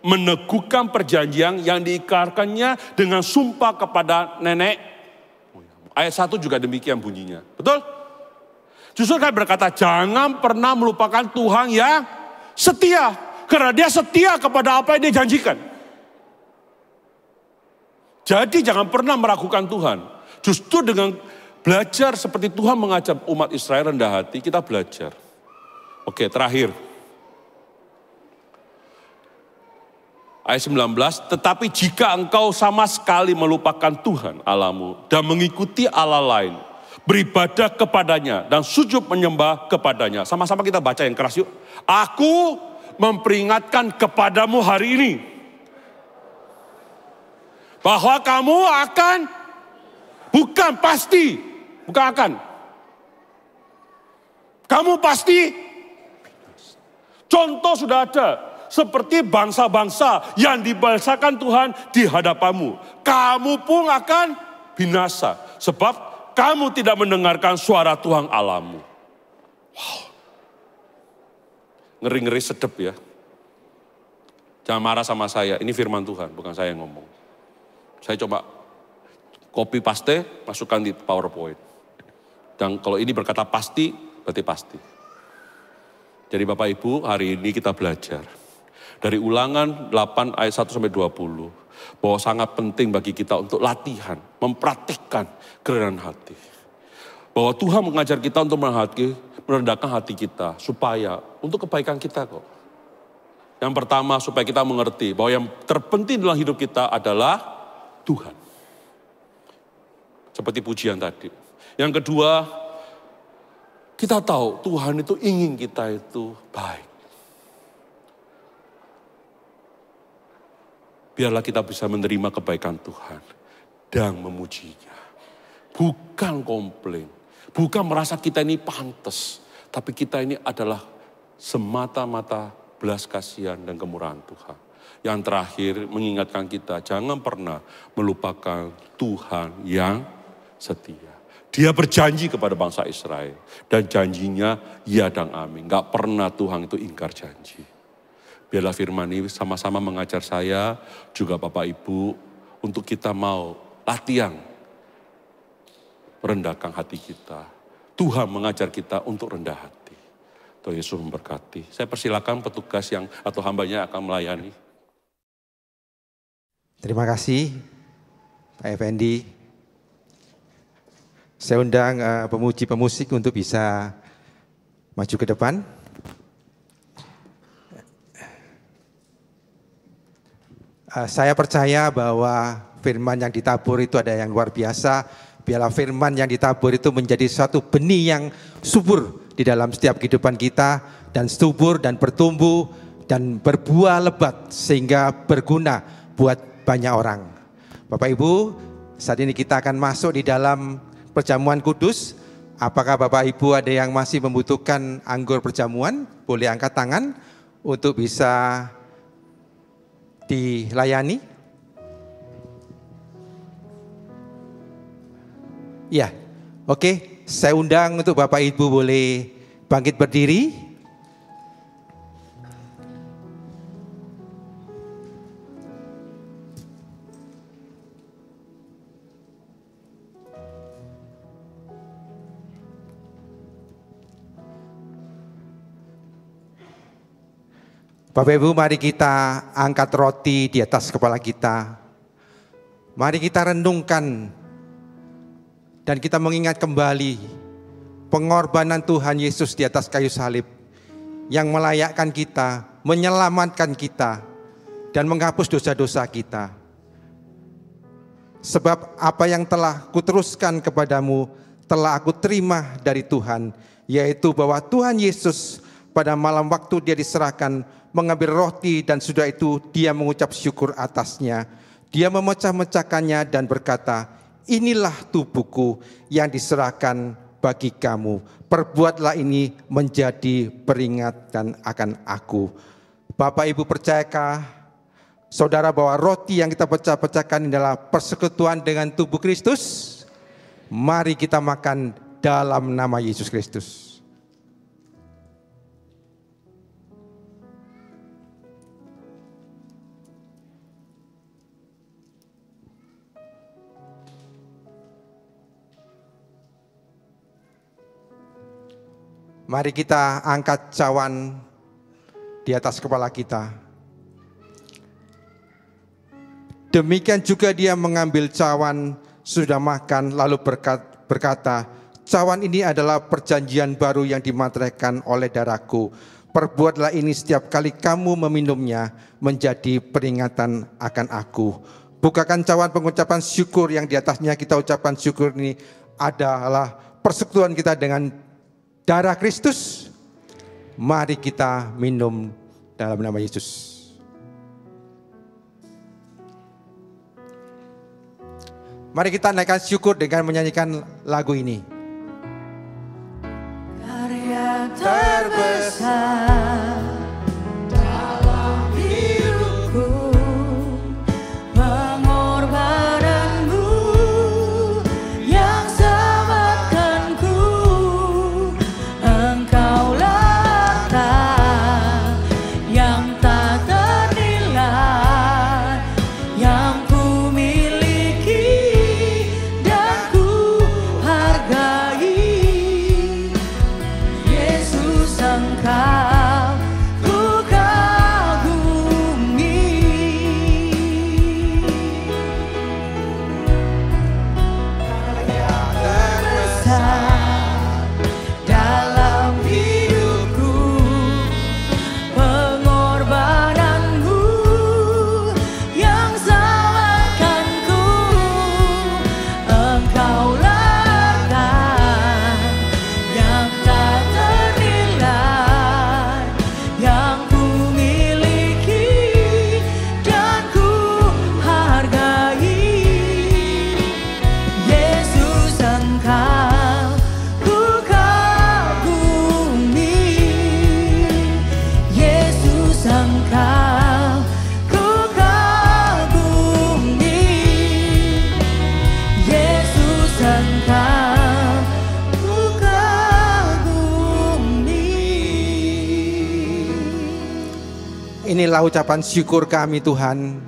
meneguhkan perjanjian yang diikrarkannya dengan sumpah kepada nenek. Ayat 1 juga demikian bunyinya. Betul? Justru saya berkata jangan pernah melupakan Tuhan yang setia. Karena dia setia kepada apa yang dia janjikan. Jadi jangan pernah meragukan Tuhan. Justru dengan belajar seperti Tuhan mengajak umat Israel rendah hati, kita belajar. Oke, terakhir. Ayat 19, tetapi jika engkau sama sekali melupakan Tuhan Allahmu dan mengikuti Allah lain, beribadah kepadanya dan sujud menyembah kepadanya. Sama-sama kita baca yang keras yuk. Aku memperingatkan kepadamu hari ini bahwa kamu akan, bukan pasti, bukan akan. Kamu pasti, contoh sudah ada, seperti bangsa-bangsa yang dibinasakan Tuhan di hadapanmu. Kamu pun akan binasa, sebab kamu tidak mendengarkan suara Tuhan Allahmu. Wow. Ngeri-ngeri sedep ya. Jangan marah sama saya, ini firman Tuhan, bukan saya yang ngomong. Saya coba copy paste, masukkan di PowerPoint. Dan kalau ini berkata pasti, berarti pasti. Jadi Bapak Ibu, hari ini kita belajar. Dari Ulangan 8 ayat 1 sampai 20. Bahwa sangat penting bagi kita untuk latihan, mempraktikkan kerendahan hati. Bahwa Tuhan mengajar kita untuk merendahkan hati kita. Supaya, untuk kebaikan kita kok. Yang pertama supaya kita mengerti bahwa yang terpenting dalam hidup kita adalah Tuhan. Seperti pujian tadi. Yang kedua, kita tahu Tuhan itu ingin kita itu baik. Biarlah kita bisa menerima kebaikan Tuhan dan memujinya. Bukan komplain, bukan merasa kita ini pantas, tapi kita ini adalah semata-mata belas kasihan dan kemurahan Tuhan. Yang terakhir mengingatkan kita jangan pernah melupakan Tuhan yang setia. Dia berjanji kepada bangsa Israel dan janjinya ya dan amin. Gak pernah Tuhan itu ingkar janji. Biarlah firman ini sama-sama mengajar saya juga Bapak Ibu untuk kita mau latihan merendahkan hati kita. Tuhan mengajar kita untuk rendah hati. Tuhan Yesus memberkati. Saya persilakan petugas yang atau hambanya akan melayani. Terima kasih Pak Effendi. Saya undang pemuji pemusik untuk bisa maju ke depan. Saya percaya bahwa firman yang ditabur itu ada yang luar biasa. Biarlah firman yang ditabur itu menjadi suatu benih yang subur di dalam setiap kehidupan kita, dan subur dan bertumbuh dan berbuah lebat sehingga berguna buat banyak orang. Bapak Ibu, saat ini kita akan masuk di dalam perjamuan kudus. Apakah Bapak Ibu ada yang masih membutuhkan anggur perjamuan? Boleh angkat tangan untuk bisa dilayani. Ya, oke. Saya undang untuk Bapak Ibu boleh bangkit berdiri. Bapak Ibu, mari kita angkat roti di atas kepala kita. Mari kita renungkan dan kita mengingat kembali pengorbanan Tuhan Yesus di atas kayu salib yang melayakkan kita, menyelamatkan kita, dan menghapus dosa-dosa kita. Sebab apa yang telah kuteruskan kepadamu telah aku terima dari Tuhan, yaitu bahwa Tuhan Yesus pada malam waktu dia diserahkan mengambil roti, dan sudah itu dia mengucap syukur atasnya. Dia memecah-mecahkannya dan berkata, inilah tubuhku yang diserahkan bagi kamu. Perbuatlah ini menjadi peringatan akan aku. Bapak Ibu, percayakah saudara bahwa roti yang kita pecah-pecahkan adalah persekutuan dengan tubuh Kristus? Mari kita makan dalam nama Yesus Kristus. Mari kita angkat cawan di atas kepala kita. Demikian juga dia mengambil cawan sudah makan lalu berkata, cawan ini adalah perjanjian baru yang dimateraikan oleh darahku. Perbuatlah ini setiap kali kamu meminumnya menjadi peringatan akan aku. Bukakan cawan pengucapan syukur yang di atasnya kita ucapkan syukur ini adalah persekutuan kita dengan darah Kristus. Mari kita minum dalam nama Yesus. Mari kita naikkan syukur dengan menyanyikan lagu ini. Karya terbesar dalam hidupku, pengorbananmu yang selamatkanku. Engkaulah tak yang tak ternilai, yang ku miliki dan ku hargai. Yesus, Engkau ku kagumi. Karya terbesar dalam hidupku, pengorbananmu yang selamatkanku. Engkaulah tak yang tak ternilai, yang ku miliki dan ku hargai. Yesus, Engkau ku kagumi. Yesus, Engkau ku kagumi. Yesus, Engkau ku kagumi. Inilah ucapan syukur kami Tuhan.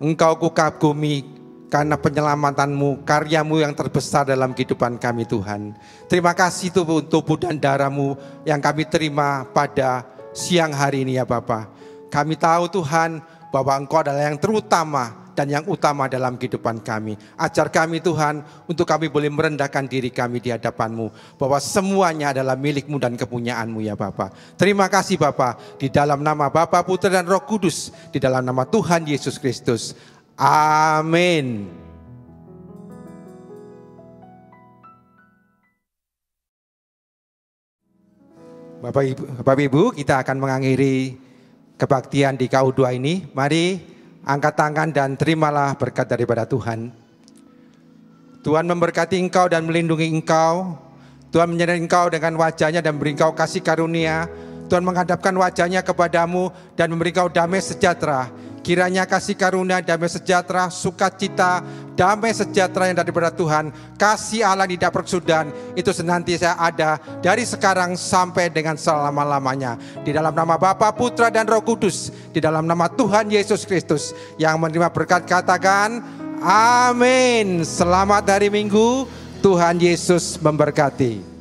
Engkau ku kagumi karena penyelamatanmu, karyamu yang terbesar dalam kehidupan kami Tuhan. Terima kasih Tuhan untuk tubuh dan darahmu yang kami terima pada siang hari ini ya Bapa. Kami tahu Tuhan bahwa Engkau adalah yang terutama dan yang utama dalam kehidupan kami. Ajar kami Tuhan, untuk kami boleh merendahkan diri kami di hadapan-Mu, bahwa semuanya adalah milik-Mu dan kepunyaan-Mu ya Bapa. Terima kasih Bapa, di dalam nama Bapa, Putra dan Roh Kudus, di dalam nama Tuhan Yesus Kristus. Amin. Bapak Ibu, kita akan mengakhiri kebaktian di KU2 ini. Mari angkat tangan dan terimalah berkat daripada Tuhan. Tuhan memberkati engkau dan melindungi engkau. Tuhan menyertai engkau dengan wajahnya dan memberi engkau kasih karunia. Tuhan menghadapkan wajahnya kepadamu dan memberi engkau damai sejahtera. Kiranya kasih karunia, damai sejahtera, sukacita, damai sejahtera yang daripada Tuhan, kasih Allah yang tidak berkesudahan, itu senantiasa ada dari sekarang sampai dengan selama-lamanya. Di dalam nama Bapa, Putra dan Roh Kudus, di dalam nama Tuhan Yesus Kristus, yang menerima berkat katakan, amin. Selamat hari Minggu, Tuhan Yesus memberkati.